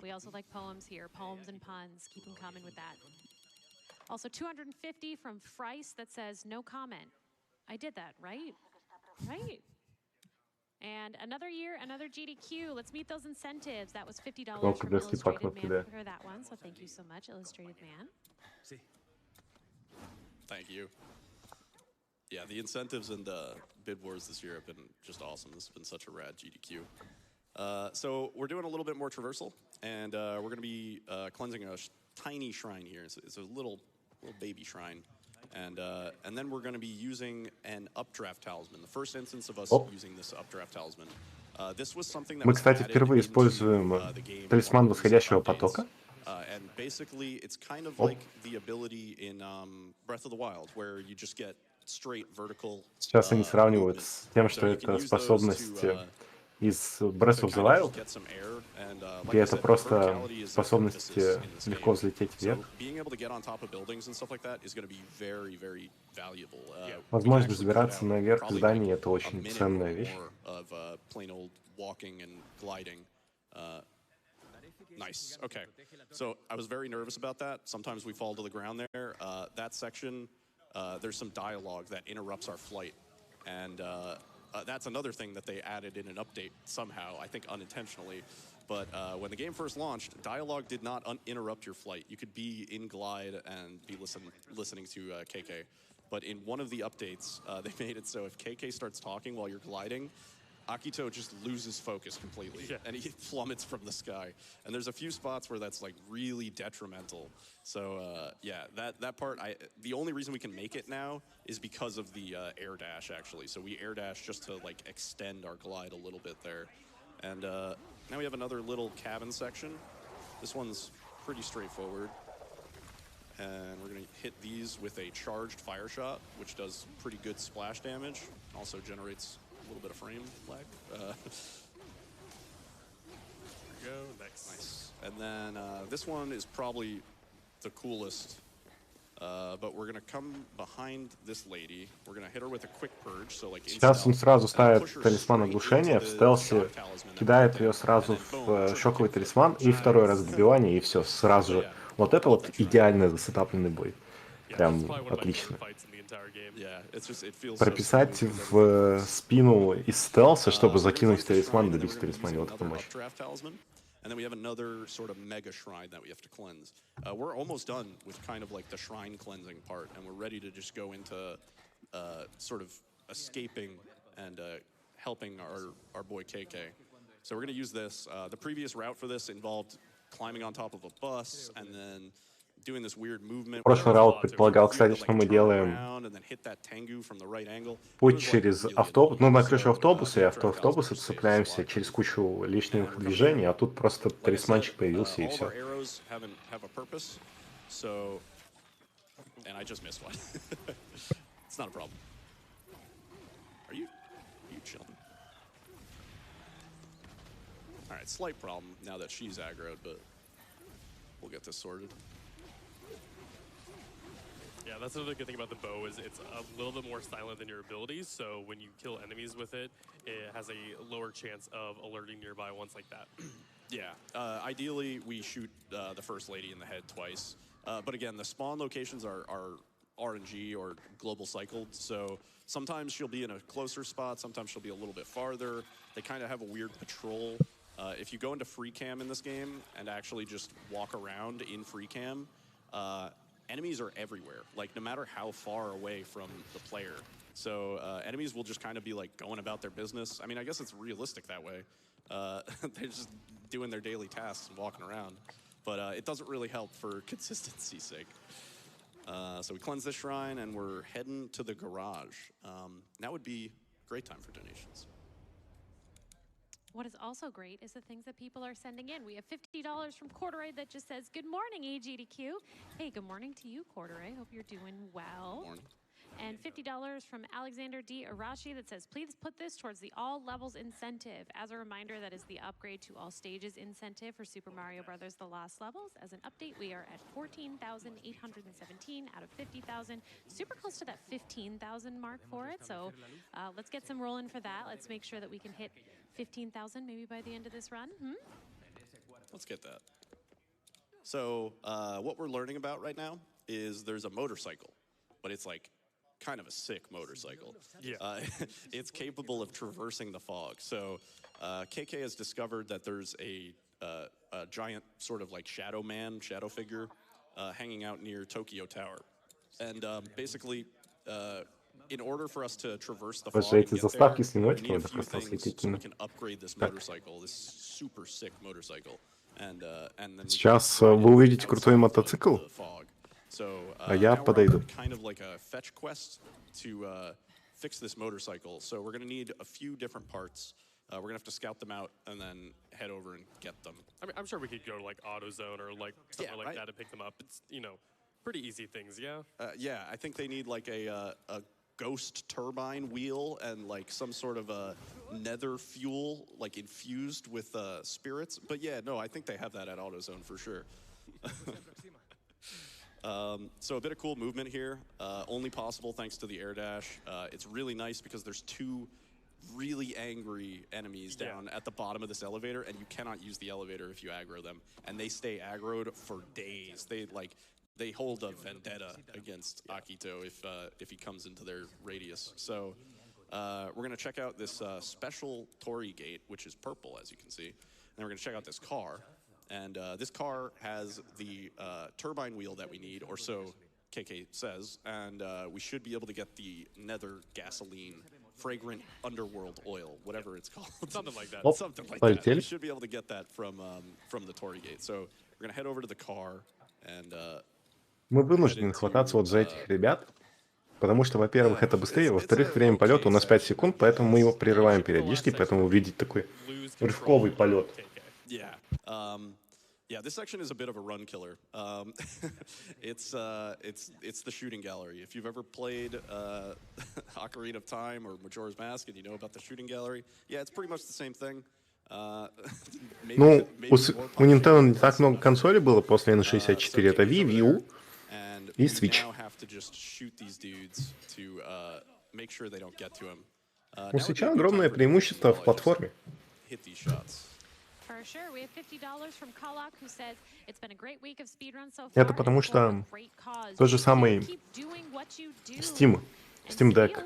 We also like poems here, poems and puns. Keep them coming with that. Also 250 from Frice that says, no comment. I did that, right? Right. And another year, another GDQ. Let's meet those incentives. That was $50 Кнопка from для скипа Illustrated кнопки, Man да. for that one. So thank you so much, Illustrated Man. Thank you. Yeah, the incentives and bid wars this year have been just awesome. This has been such a rad GDQ. So we're doing a little bit more traversal, and we're going to be cleansing a tiny shrine here. It's a little baby shrine. And then we're going to be using an updraft talisman. The first instance of us using this updraft talisman. This was something that Мы, was кстати, added впервые into используем the game in талисман one of the recent восходящего updates. потока. And basically, it's kind of like the ability in Breath of the Wild, where you just get straight vertical. Сейчас они сравнивают movement. с тем, So что you can это use those способность to из Breath of the kind of Wild, just get some air. And like где I это said, просто verticality is an способность emphasis in this легко game. взлететь So вверх. being able to get on top of buildings and stuff like that is going to be very, very valuable. We can Возможность actually cut взбираться out наверх probably зданий like это a очень minute ценная or вещь. more of plain old walking and gliding. Nice. Okay. So I was very nervous about that. Sometimes we fall to the ground there. That section, there's some dialogue that interrupts our flight. And that's another thing that they added in an update somehow, I think unintentionally. But when the game first launched, dialogue did not interrupt your flight. You could be in glide and be listening to KK. But in one of the updates, they made it so if KK starts talking while you're gliding, Akito just loses focus completely, and he plummets from the sky. And there's a few spots where that's like really detrimental. So yeah, that part, the only reason we can make it now is because of the air dash, actually. So we air dash just to like extend our glide a little bit there. And now we have another little cabin section. This one's pretty straightforward. And we're gonna hit these with a charged fire shot, which does pretty good splash damage. Also generates a little bit of frame lag. There we go. Nice. And then this one is probably the coolest. But we're gonna come behind this lady. We're gonna hit her with a quick purge, so like Сейчас он сразу ставит талисман оглушения, в стелсе кидает ее сразу в шоковый талисман и второй раз добивание, и все, сразу же. Вот это вот идеальный засетапленный бой. Прям отлично. entire game. Yeah, it's just it feels so Прописать smooth with в everything. спину из стелса, чтобы We're gonna закинуть collect the талисман, shrine, and then добить we're gonna be талисмане. using Вот это another мощь. updraft talisman, and then we have another sort of mega shrine that we have to cleanse. We're almost done with kind of like the shrine cleansing part, and we're ready to just go into sort of escaping and helping our boy KK. So we're gonna use this. The previous route for this involved climbing on top of a bus and then doing this weird movement. Прошлый раунд предполагал, кстати, что мы делаем путь через автобус, ну, на крышу автобуса, и автобуса цепляемся через кучу лишних движений, а тут просто талисманчик появился, и все. And I just missed one. It's not a problem. Are you chilling? All right, slight problem now that she's aggroed, but we'll get this sorted. Yeah, that's another good thing about the bow is it's a little bit more silent than your abilities. So when you kill enemies with it, it has a lower chance of alerting nearby ones like that. Yeah, ideally we shoot the First Lady in the head twice. But again, the spawn locations are RNG or global cycled, so sometimes she'll be in a closer spot, sometimes she'll be a little bit farther. They kind of have a weird patrol. If you go into free cam in this game and actually just walk around in free cam, enemies are everywhere, like no matter how far away from the player. So enemies will just kind of be like going about their business. I mean, I guess it's realistic that way. They're just doing their daily tasks and walking around. But it doesn't really help for consistency's sake. So we cleanse this shrine and we're heading to the garage. That would be a great time for donations. What is also great is the things that people are sending in. We have $50 from Corduroy that just says, "Good morning, AGDQ." Hey, good morning to you, Corduroy. Hope you're doing well. Morning. And $50 from Alexander D. Arashi that says, "Please put this towards the all levels incentive." As a reminder, that is the upgrade to all stages incentive for Super Mario Brothers: The Lost Levels. As an update, we are at 14,817 out of 50,000. Super close to that 15,000 mark for it. So let's get some rolling for that. Let's make sure that we can hit 15,000 maybe by the end of this run. Let's get that. So what we're learning about right now is there's a motorcycle, but it's like kind of a sick motorcycle. Yeah. It's capable of traversing the fog. So KK has discovered that there's a giant sort of like shadow figure hanging out near Tokyo Tower. And basically, in order for us to traverse the fog Же and эти get заставки there, с we ниночками, need a это few просто things so we восхитительно. can upgrade this motorcycle, this super sick motorcycle. And then we Сейчас can ride вы it увидите крутой outside мотоцикл, the fog. So а я now we're on подойду. kind of like a fetch quest to fix this motorcycle. So we're going to need a few different parts. We're going to have to scout them out and then head over and get them. I mean, I'm sure we could go to like AutoZone or like somewhere like right? that to pick them up. It's, pretty easy things, yeah? Yeah, I think they need like a ghost turbine wheel and like some sort of a nether fuel like infused with spirits. But yeah, no, I think they have that at AutoZone for sure. So a bit of cool movement here, only possible thanks to the air dash. It's really nice because there's two really angry enemies down at the bottom of this elevator, and you cannot use the elevator if you aggro them, and they stay aggroed for days. They hold a vendetta against Akito if he comes into their radius. So we're gonna check out this special Torii gate, which is purple, as you can see, and then we're gonna check out this car. And this car has the turbine wheel that we need, or so KK says, and we should be able to get the nether gasoline, fragrant underworld oil, whatever it's called. Something like that. Something like that. We should be able to get that from the Torii gate. So we're gonna head over to the car and. Мы вынуждены хвататься вот за этих ребят, потому что, во-первых, это быстрее, во-вторых, время полета у нас 5 секунд, поэтому мы его прерываем периодически, поэтому увидеть такой рывковый полет. Yeah, this section is a bit of a run killer. It's the shooting gallery. If you've ever played Ocarina of Time or Majora's Mask and you know about the shooting gallery, yeah, it's pretty much the same thing. Ну, у Nintendo не так много консолей было после N64, это Wii, Wii U и Switch. У Switch огромное преимущество в платформе. For sure. We have $50 from Kalak, who says it's been a great week of speedruns so far. Это потому что тот же самый Steam Deck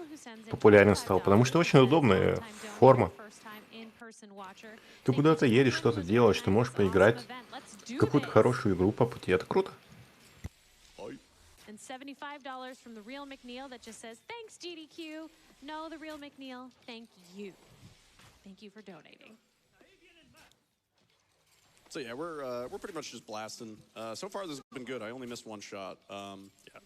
популярен стал, потому что очень удобная форма. Ты куда-то едешь, что-то делаешь, ты можешь поиграть в какую-то хорошую игру по пути. Это круто. And $75 from the real McNeil that just says, thanks, GDQ. No, the real McNeil, thank you. Thank you for donating. So yeah, we're pretty much just blasting. So far, this has been good. I only missed one shot. Yeah,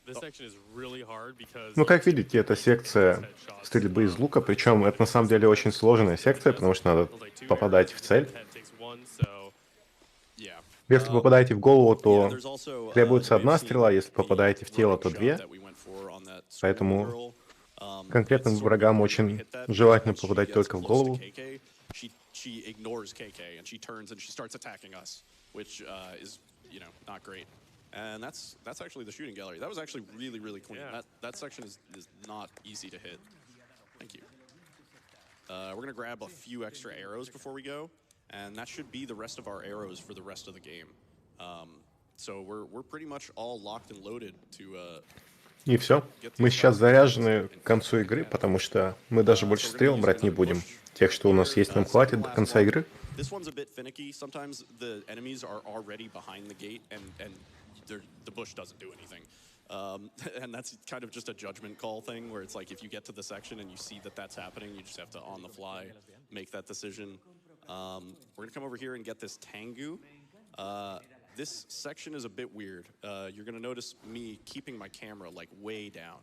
this section is really hard because. Ну, как видите, это секция стрельбы из лука, причем это на самом деле очень сложная секция, потому что надо попадать в цель. Если попадаете в голову, то требуется одна стрела, если попадаете в тело, то две. Поэтому конкретным врагам очень желательно попадать только в голову. She ignores KK and she turns and she starts attacking us, which is, you know, not great. And that's actually the shooting gallery. That was actually really clean. Yeah. That section is not easy to hit. Thank you. We're gonna grab a few extra arrows before we go, and that should be the rest of our arrows for the rest of the game. So we're pretty much all locked and loaded to. И все. Мы сейчас заряжены к концу игры, потому что мы даже больше стрел брать не будем. Тех, что у нас есть, нам хватит до конца игры. This one's a bit finicky. Sometimes the enemies are already behind the gate, and the bush doesn't do anything. And that's kind of just a judgment call thing, where it's like if you get to the section and you see that that's happening, you just have to on the fly make that decision. We're gonna come over here and get this Tengu. This section is a bit weird. You're gonna notice me keeping my camera like way down.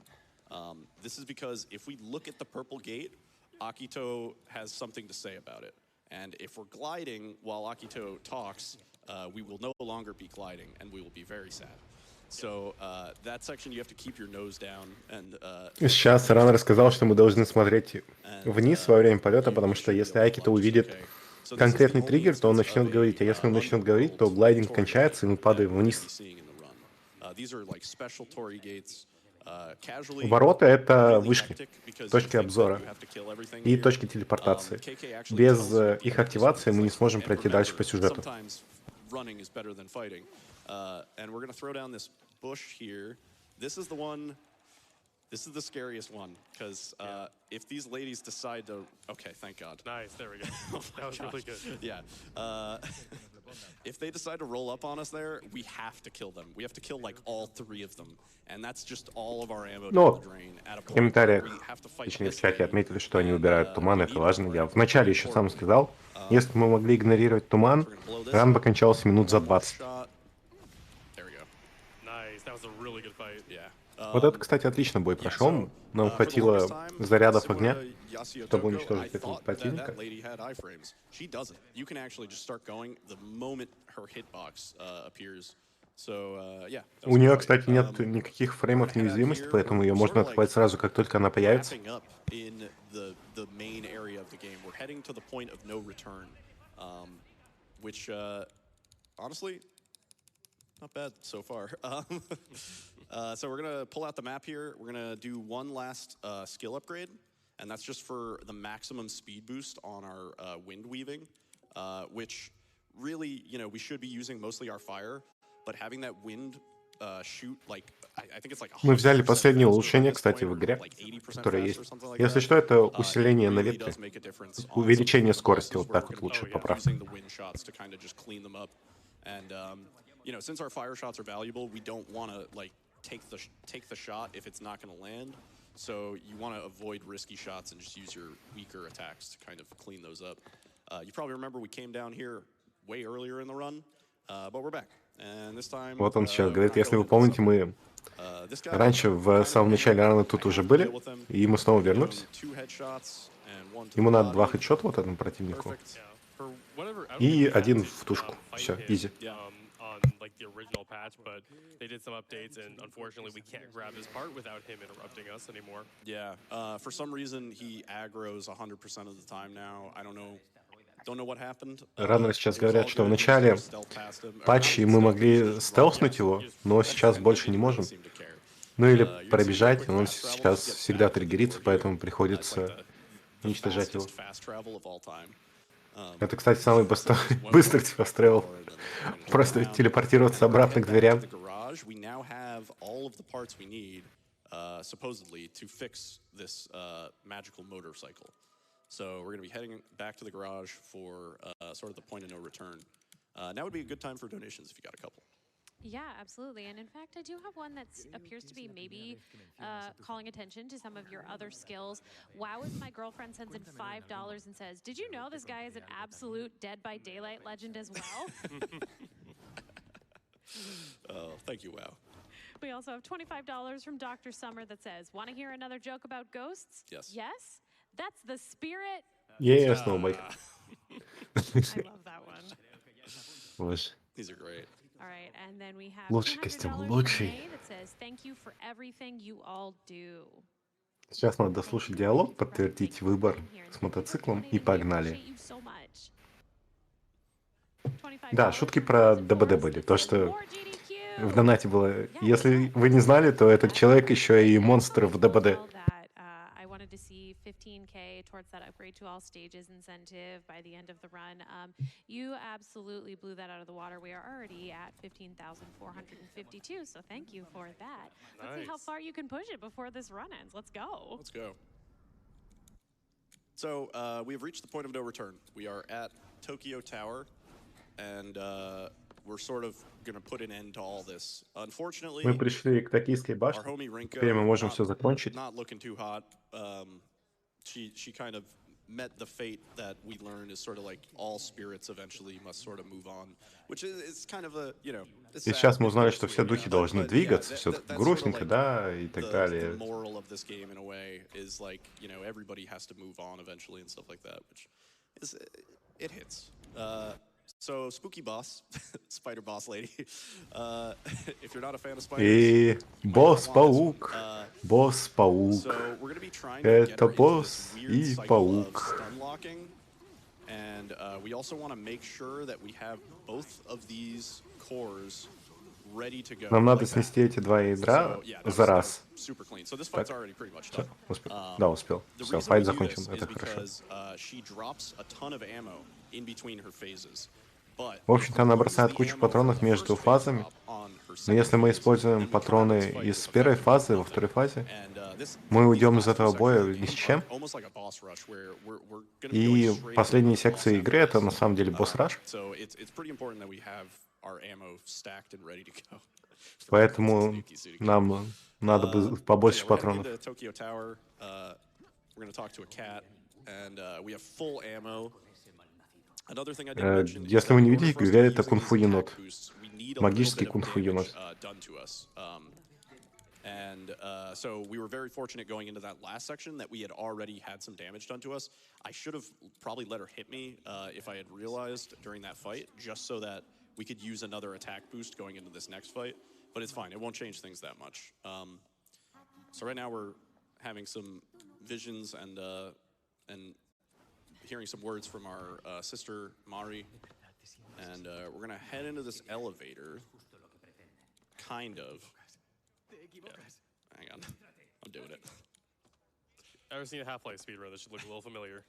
This is because if we look at the purple gate, Akito has something to say about it. And if we're gliding while Akito talks, we will no longer be gliding, and we will be very sad. So that section you have to keep your nose down. And сейчас Раннер сказал, что мы должны смотреть вниз во время полета, потому что если Акито увидит конкретный триггер, то он начнет говорить, а если он начнет говорить, то глайдинг кончается, и мы падаем вниз. Ворота — это вышки, точки обзора и точки телепортации. Без их активации мы не сможем пройти дальше по сюжету. This is the scariest one, because if these ladies decide to... Okay, thank God. Nice, there we go. That was really good. Yeah. If they decide to roll up on us there, we have to kill them. We have to kill, like, all three of them. And that's just all of our ammo down the drain. В комментариях, точнее в чате, отметили, что они убирают туман, это важно. Я вначале еще сам сказал, если бы мы могли игнорировать туман, ран бы кончался минут за 20. Вот это, кстати, отлично бой прошел. Нам хватило зарядов огня, чтобы уничтожить этого противника. У нее, кстати, нет никаких фреймов неуязвимости, поэтому ее можно атаковать сразу, как только она появится. Not bad so far. So we're going to pull out the map here. We're going to do one last skill upgrade, and that's just for the maximum speed boost on our wind weaving, which really, you know, we should be using mostly our fire, but having that wind shoot, like, I think it's like... Мы взяли последнее улучшение, кстати, в игре, которое есть. Если что, это усиление на ветке. Увеличение скорости, вот так вот лучше поправь. You know, since our fire shots are valuable, we don't want to like take the shot if it's not going to land. So you want to avoid risky shots and just use your weaker attacks to kind of clean those up. You probably remember we came down here way earlier in the run, but we're back. And this time. Вот он сейчас говорит, если вы помните, мы раньше в самом начале раны тут уже были, и мы снова вернулись. Ему надо 2 хедшота вот этому противнику и 1 в тушку. Все, изи. Like the original patch, but they did some updates, and unfortunately we can't grab his part without him interrupting us anymore. Yeah, for some reason he aggroes 100% of the time now. I don't know what happened. Раннеры сейчас говорят, что в начале патчи мы могли стелснуть его, но сейчас больше не можем. Ну или пробежать, он сейчас всегда триггерится, поэтому приходится уничтожать его. Это, кстати, самый быстрый пострел. Просто телепортироваться обратно к дверям. We now have all of the parts we need, supposedly, to fix this magical motorcycle. So we're going to be heading back to the garage for sort of the point of no return. Now would be a good time for donations if you got a couple. Yeah, absolutely. And in fact, I do have one that appears to be maybe calling attention to some of your other skills. Wow, if my girlfriend sends in $5 and says, "Did you know this guy is an absolute Dead by Daylight legend as well?" Oh, thank you, Wow. We also have $25 from Dr. Summer that says, "Want to hear another joke about ghosts?" Yes. Yes? That's the spirit. Yes, Snowbike. I love that one. These are great. All right, and then we have Лучший костюм, $200 from лучший. May that says, "Thank you for everything you all do." Сейчас надо дослушать диалог, подтвердить выбор с мотоциклом и погнали. Да, шутки про ДБД были. То, что в донате было. Если вы не знали, то этот человек еще и монстр в ДБД. I wanted to see 15K towards that upgrade to all stages incentive by the end of the run. You absolutely blew that out of the water. We are already at 15,452, so thank you for that. Let's see how far you can push it before this run ends. Let's go. Let's go. So we've reached the point of no return. We are at Tokyo Tower, and we're sort of going to put an end to all this. Unfortunately, Мы пришли к Токийской our башне. homie Rinko, Теперь мы можем все закончить. not looking too hot. She kind of met the fate that we learned is sort of like all spirits eventually must sort of move on, which is kind of a, you know. И сейчас мы узнали, что все духи должны двигаться, все так грустненько, да, и так далее. The moral of this game in a way is like, you know, everybody has to move on eventually and stuff like that, which is, it hits. So, Spooky Boss, Spider Boss Lady, if you're not a fan of spiders... И босс-паук, босс-паук. So, we're going to be trying to get Это her into босс this и weird cycle of паук. stun locking. And we also want to make sure that we have both of these cores ready to go. Нам надо снести эти два ядра за раз. Super clean. So this fight's already pretty much done. Успел. Да, успел. The Все, reason we файт do закончен. this is Это хорошо. because she drops a ton of ammo in between her phases. But В общем-то, она бросает кучу патронов между фазами. Но если мы используем патроны из первой фазы во второй фазе, мы уйдем из этого боя ни с чем. И последние секции игры — это на самом деле босс-раш. Поэтому нам надо бы побольше патронов. Если вы не видели, Гювель — это кунг-фу-енот. Магический кунг-фу-енот. And so we were very fortunate going into that last section that we had already had some damage done to us. I should have probably let her hit me if I had realized during that fight, just so that we could use another attack boost going into this next fight. But it's fine. It won't change things that much. So right now we're having some visions and hearing some words from our sister, Mari. And we're going to head into this elevator. Kind of. Yeah. Hang on. I'm doing it. I've seen a Half-Life speedrun. This should look a little familiar.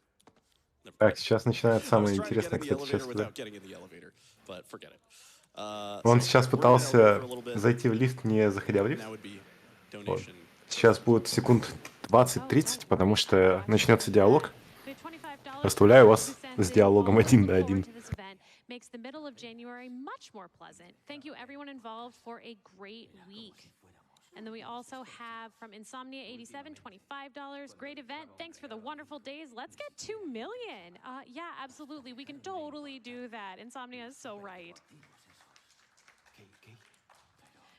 Так, сейчас начинается самое интересное, кстати, сейчас. Он сейчас пытался зайти в лифт, не заходя в лифт. Вот. Сейчас будет секунд 20-30, потому что начнется диалог. Оставляю вас с диалогом 1 на 1. Makes the middle of January much more pleasant. Thank you everyone involved for a great week. And then we also have from Insomnia 87, $25. Great event. Thanks for the wonderful days. Let's get 2 million. Yeah, absolutely. We can totally do that. Insomnia is so right.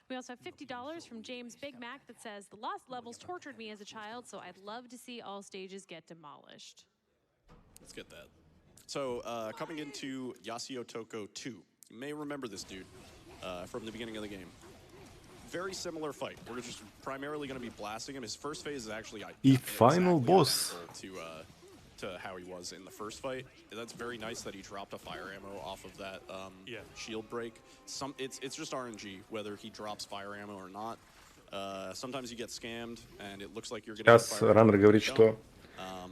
We also have $50 from James Big Mac that says, "The lost levels tortured me as a child, so I'd love to see all stages get demolished." Let's get that. So, coming into Yasuo Toko 2. You may remember this dude from the beginning of the game. Very similar fight. We're just primarily going to be blasting him. His first phase is actually final boss to how he was in the first fight. That's very nice that he dropped a fire ammo off of that shield break. It's just RNG whether he drops fire ammo or not. Sometimes you get scammed and it looks like you're going to. Сейчас Раннер говорит, что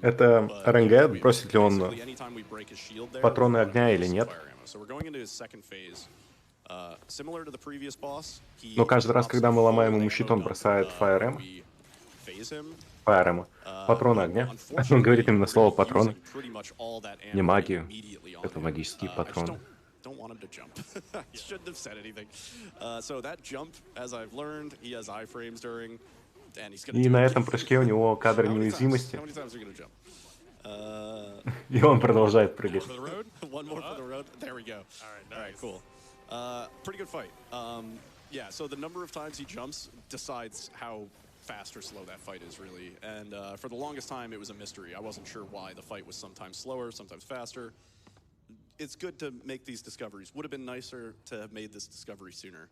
Это But РНГ, бросит ли он basically, anytime we break his shield there, патроны we огня или lose some нет? fire ammo. So we're going into his second phase. Similar to the previous boss, he Но каждый раз, drops когда мы ломаем full ему ammo щит, он dump бросает when Fire we phase him. патроны But огня. Он говорит unfortunately, именно we're going слово to be патроны, using pretty much all that не ammo магию. immediately on Это him. магические I just патроны. don't want him to jump. I shouldn't have said anything. So that jump, as I've learned, he has iframes during, and he's going to И do на it. этом прыжке у него кадр How many неуязвимости, times are you going to jump? и он продолжает прыгать. For the road? One more for the road. There we go. All right, nice. All right, cool. Pretty good fight. Yeah, so the number of times he jumps decides how fast or slow that fight is, really. And for the longest time, it was a mystery. I wasn't sure why the fight was sometimes slower, sometimes faster. It's good to make these discoveries. Would have been nicer to have made this discovery sooner.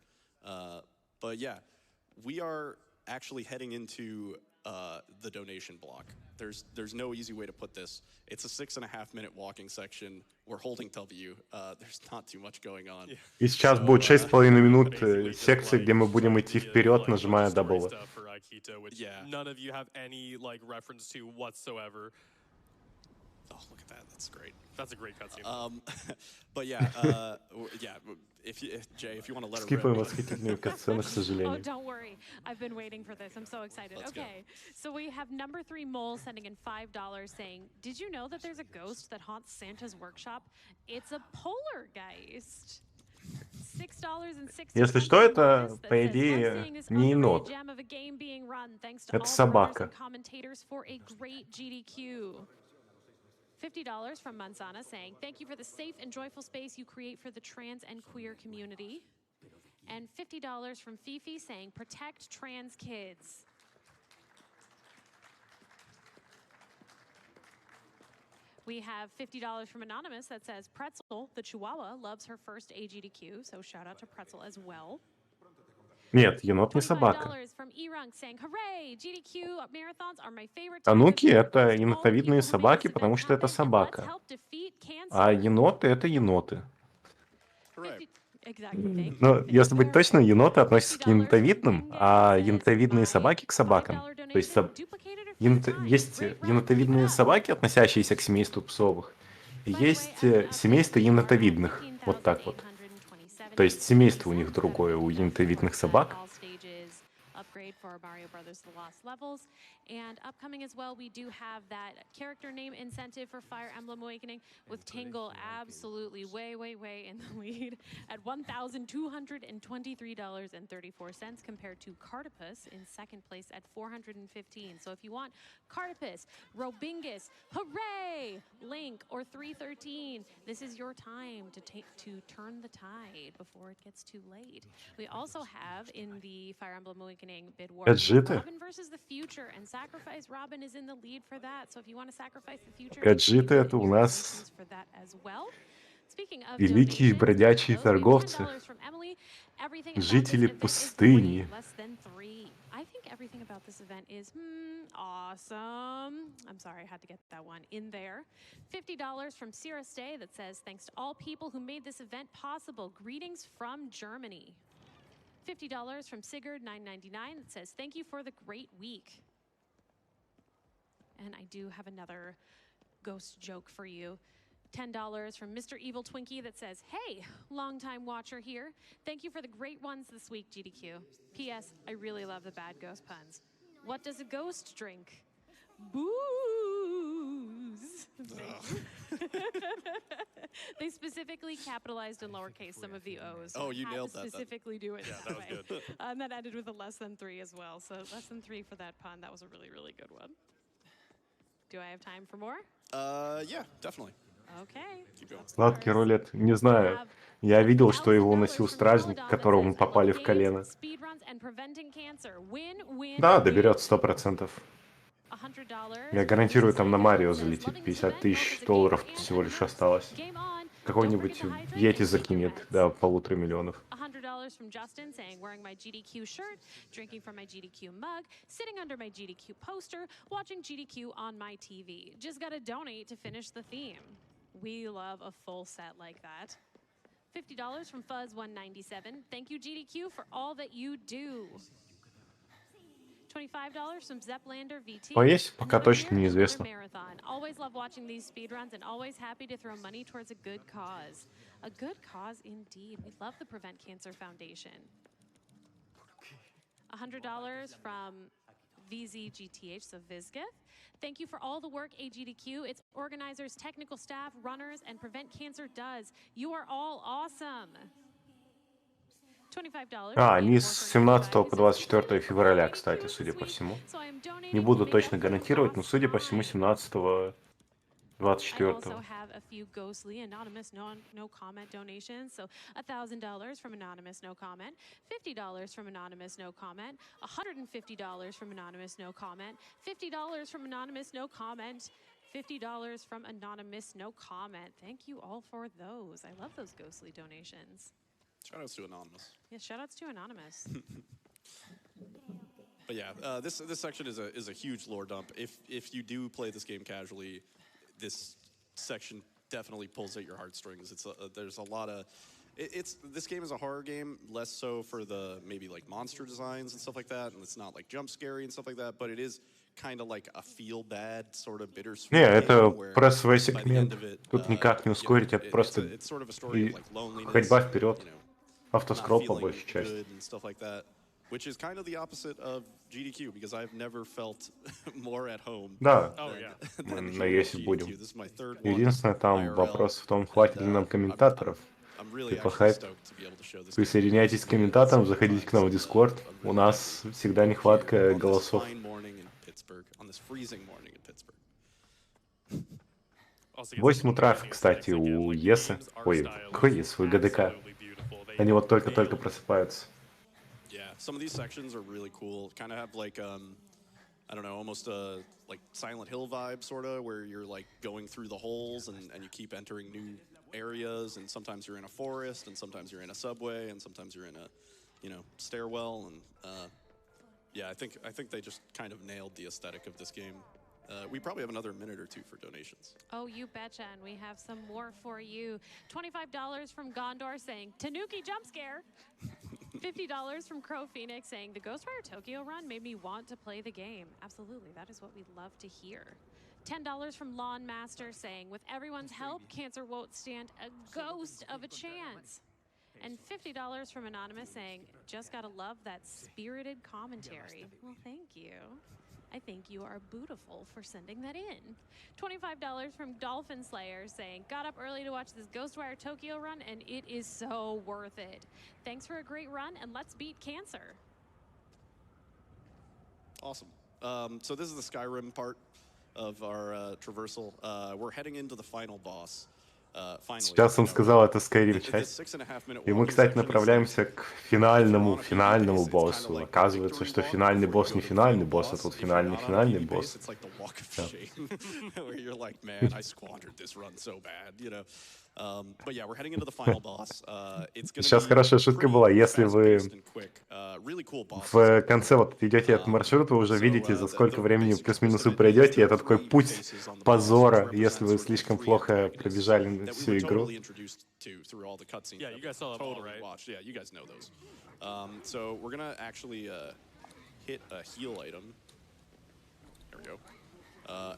But yeah, we are actually heading into the donation block. There's no easy way to put this. It's a 6.5-minute walking section. We're holding W. There's not too much going on. И сейчас So, будет 6,5 минут Basically just секции, где мы будем showing идти the, вперед, like, нажимая bunch of story W. stuff for Akito, which Yeah. none of you have any like reference to whatsoever. Oh, look at that. That's great. That's a great cutscene. But yeah, yeah. Jay, if you want to let her Скипаем rip. восхитительную катсцену, к Oh, сожалению. don't worry. I've been waiting for this. I'm so excited. Let's go. Okay. So we have number 3 Mole sending in $5 saying, "Did you know that there's a ghost that haunts Santa's workshop? It's a poltergeist." $6.60. Если что, это, по идее, не енот. Это собака. $50 from Manzana saying, "Thank you for the safe and joyful space you create for the trans and queer community." And $50 from Fifi saying, "Protect trans kids." We have $50 from Anonymous that says, "Pretzel, the Chihuahua, loves her first AGDQ." So shout out to Pretzel as well. Нет, енот не собака. $25 from Erunk saying, "Hooray! GDQ marathons are my favorite. Тануки — это енотовидные собаки, потому что это собака. А еноты — это еноты. Hooray. Exactly. Но, если быть точным, еноты относятся к енотовидным, а енотовидные собаки — к собакам. То есть есть енотовидные собаки, относящиеся к семейству псовых, и есть семейство енотовидных. Вот так вот. То есть семейство у них другое, у енотовидных собак. Upgrade for Mario Brothers The Lost Levels. And upcoming as well, we do have that character name incentive for Fire Emblem Awakening, with Tingle absolutely way in the lead at $1,223.34 compared to Cardipus in second place at $415. So if you want Cardipus, Robingus, hooray, Link, or 313, this is your time to turn the tide before it gets too late. We also have in the Fire Emblem Awakening bid war Robin versus the future, and Sacrifice Robin is in the lead for that. So if you want to sacrifice the future, Гаджеты — это у нас великие бродячие торговцы, жители пустыни. I think everything about this event is awesome. I'm sorry, I had to get that one in there. $50 from Sierra Stay that says, "Thanks to all people who made this event possible. Greetings from Germany." $50 from Sigurd 999 that says, "Thank you for the great week." And I do have another ghost joke for you. $10 from Mr. Evil Twinkie that says, "Hey, longtime watcher here. Thank you for the great ones this week, GDQ. P.S. I really love the bad ghost puns. What does a ghost drink? Booze." They specifically capitalized in lowercase some of the O's. Oh, you nailed that. Specifically do it. Yeah, that was good. And that ended with a less than 3 as well. So less than 3 for that pun. That was a really good one. Do I have time for more? Yeah, definitely. Okay. Сладкий рулет. Не знаю. Я видел, что его уносил стражник, которого мы попали в колено. Да, доберется 100%. Я гарантирую, там на Марио залетит. $50,000 всего лишь осталось. Какой-нибудь Йети закинет до 1,5 миллионов. $100 from Justin saying, "Wearing my GDQ shirt, drinking from my GDQ mug, sitting under my GDQ poster, watching GDQ on my TV. Just gotta donate to finish the theme." We love a full set like that. $50 from Fuzz197. "Thank you, GDQ, for all that you do." $25 from Zeplander VT. Поесть пока точно неизвестно. love watching these speedruns and always happy to throw money towards a good cause. A good cause indeed. We love the Prevent Cancer Foundation. $100 from VZGTH, so Vizgith. Thank you for all the work AGDQ, its organizers, technical staff, runners, and Prevent Cancer does. You are all awesome. $25. Они с 17 по 24 февраля, кстати, судя по всему. Не буду точно гарантировать, но, судя по всему, 17-24. I also have a few ghostly anonymous no comment donations. So $1,000 from anonymous no comment, $50 from anonymous no comment, $150 from anonymous no comment, $50 from anonymous no comment, $50 from anonymous no comment. Thank you all for those. I love those ghostly donations. Shoutouts to Anonymous. Yeah, shoutouts to Anonymous. But yeah, this section is a huge lore dump. If you do play this game casually, this section definitely pulls at your heartstrings. There's a lot of this game is a horror game, less so for the maybe like monster designs and stuff like that, and it's not like jump scary and stuff like that, but it is kind of like a feel bad sort of bittersweet. Не, это прессовый сегмент. Тут никак не ускорить, это просто ходьба вперед. Автоскролл по большей части. Which is kind of the opposite of GDQ, because I've never felt more at home. Да, мы на ЕСе будем. Единственное, там вопрос в том, хватит ли нам комментаторов. Типа хайп. Присоединяйтесь к комментаторам, заходите к нам в Discord. У нас всегда нехватка голосов. 8 утра, кстати, у ЕСа. Ой, какой ЕС? У ГДК. Они вот только-только просыпаются. Yeah, some of these sections are really cool. Kind of have like, I don't know, almost a like Silent Hill vibe, sort of, where you're like going through the holes and you keep entering new areas. And sometimes you're in a forest, and sometimes you're in a subway, and sometimes you're in a, stairwell. And yeah, I think they just kind of nailed the aesthetic of this game. We probably have another minute or two for donations. Oh, you betcha, and we have some more for you. $25 from Gondor saying, Tanuki jump scare. $50 from Crow Phoenix saying, the Ghostwire Tokyo run made me want to play the game. Absolutely, that is what we love to hear. $10 from Lawn Master saying, with everyone's help, cancer won't stand a ghost of a chance. And $50 from Anonymous saying, just gotta love that spirited commentary. Well, thank you. I think you are beautiful for sending that in. $25 from Dolphin Slayer saying, got up early to watch this Ghostwire Tokyo run, and it is so worth it. Thanks for a great run, and let's beat cancer. Awesome. So this is the Skyrim part of our traversal. We're heading into the final boss. Сейчас он сказал, это Skyrim часть. И мы, кстати, направляемся к финальному боссу. Оказывается, что финальный босс не финальный босс, а тут финальный босс. Сейчас хорошая шутка была, если вы в конце вот идете этот маршрут, вы уже видите, за сколько времени плюс-минус вы пройдете. Это такой путь позора, если вы слишком плохо пробежали всю игру. Yeah, you guys saw it all, right? Yeah, you guys know those. So we're gonna actually hit a heal item. There we go.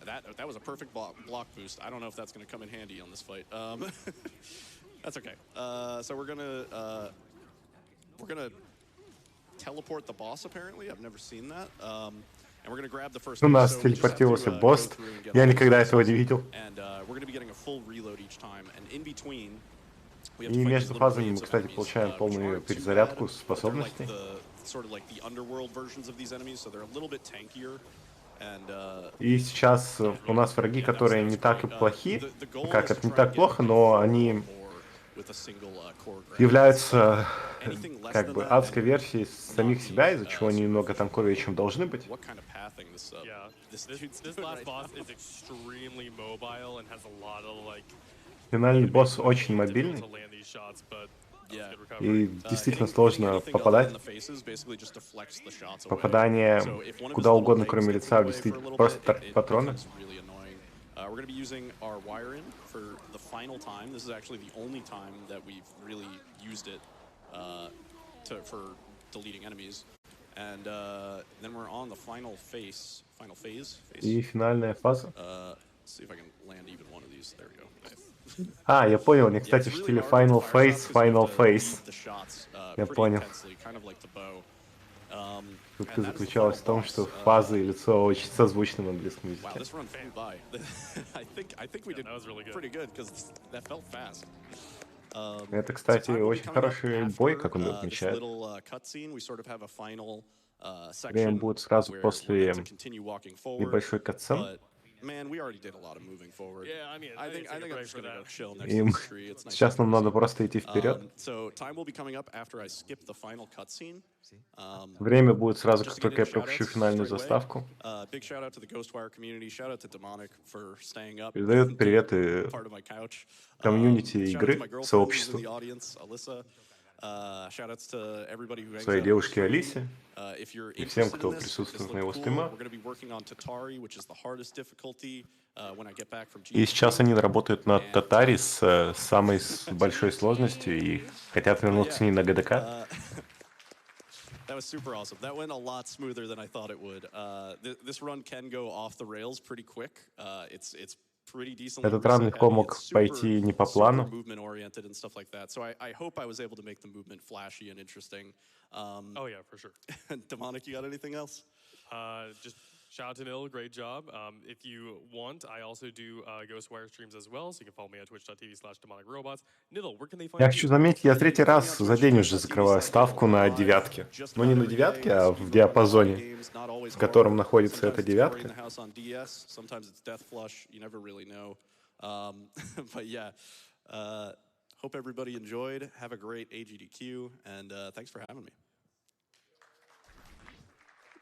That was a perfect block boost. I don't know if that's gonna come in handy on this fight. That's okay. So we're gonna teleport the boss. Apparently, I've never seen that. And we're gonna grab the first. У нас телепортировался босс. Я никогда этого не видел. And we're gonna be getting a full reload each time. And in between. И между фазами мы, кстати, получаем полную перезарядку способностей. И сейчас у нас враги, которые не так и плохи, как это не так плохо, но они являются как бы адской версией самих себя, из-за чего они немного танковее, чем должны быть. Финальный босс очень мобильный, и действительно сложно попадать. Попадание куда угодно, кроме лица, действительно просто тратить патроны. We're going to be using our wire in for the final time. This is actually the only time that we've really used it for deleting enemies. And then we're on the final phase. И финальная фаза. See if I can А, я понял, они, Yeah, кстати, it's в really стиле hard with Final fire shots Face, because you have Final to Face. lead the shots Я pretty понял. intensely, kind of like the bow. Шутка And that is the final заключалась в том, что boss. фаза и лицо очень созвучны в английском Wow, языке. this run flew by. I think we did that was really good. pretty good because that felt fast. Это, So кстати, time will be очень coming up хороший бой, after как он this отмечает. little cutscene. We sort of have a final Время section будет сразу where we're после meant to continue walking forward. небольшой катсцен. But man, we already did a lot of moving forward. Yeah, I mean, I think take a I'm break just for gonna go that. chill next И to this tree. It's nice сейчас and нам надо cozy. просто идти вперед. So time will be coming up after I skip the final cutscene. Время будет сразу, как Just to get только я into пропущу shoutouts финальную straight away. заставку. Big shout out to the Ghostwire community. Shout out to Demonic for staying up. Передает привет being и part of my couch. комьюнити Shout out to my игры, girlfriend who's in сообществу, the audience, Alyssa. Shout outs to everybody who hangs своей out on the девушке stream. Алисе If you're и всем, interested in кто this, this присутствует на looked его cool. стримах. We're going to be working on Tatari, which is the hardest difficulty when I get back from И сейчас они GDQ. работают над Татари с самой большой сложностью и хотят вернуться не на ГДК. That was super awesome. That went a lot smoother than I thought it would. This run can go off the rails pretty quick. It's pretty decently Этот ран reset легко heavy. мог It's пойти не по super плану. movement oriented and stuff like that. So I hope I was able to make the movement flashy and interesting. Oh yeah, for sure. Demonic, you got anything else? Just shout out to Nil, great job. If you want, I also do Ghostwire streams as well, so you can follow me on twitch.tv/demonicrobots. Nil, where can they find Я you? хочу заметить, я третий раз за день уже закрываю ставку на девятке. Ну не на девятке, а в диапазоне, в котором находится эта девятка. Sometimes it's death flush. You never really know. But yeah, hope everybody enjoyed. Have a great AGDQ, and thanks for having me.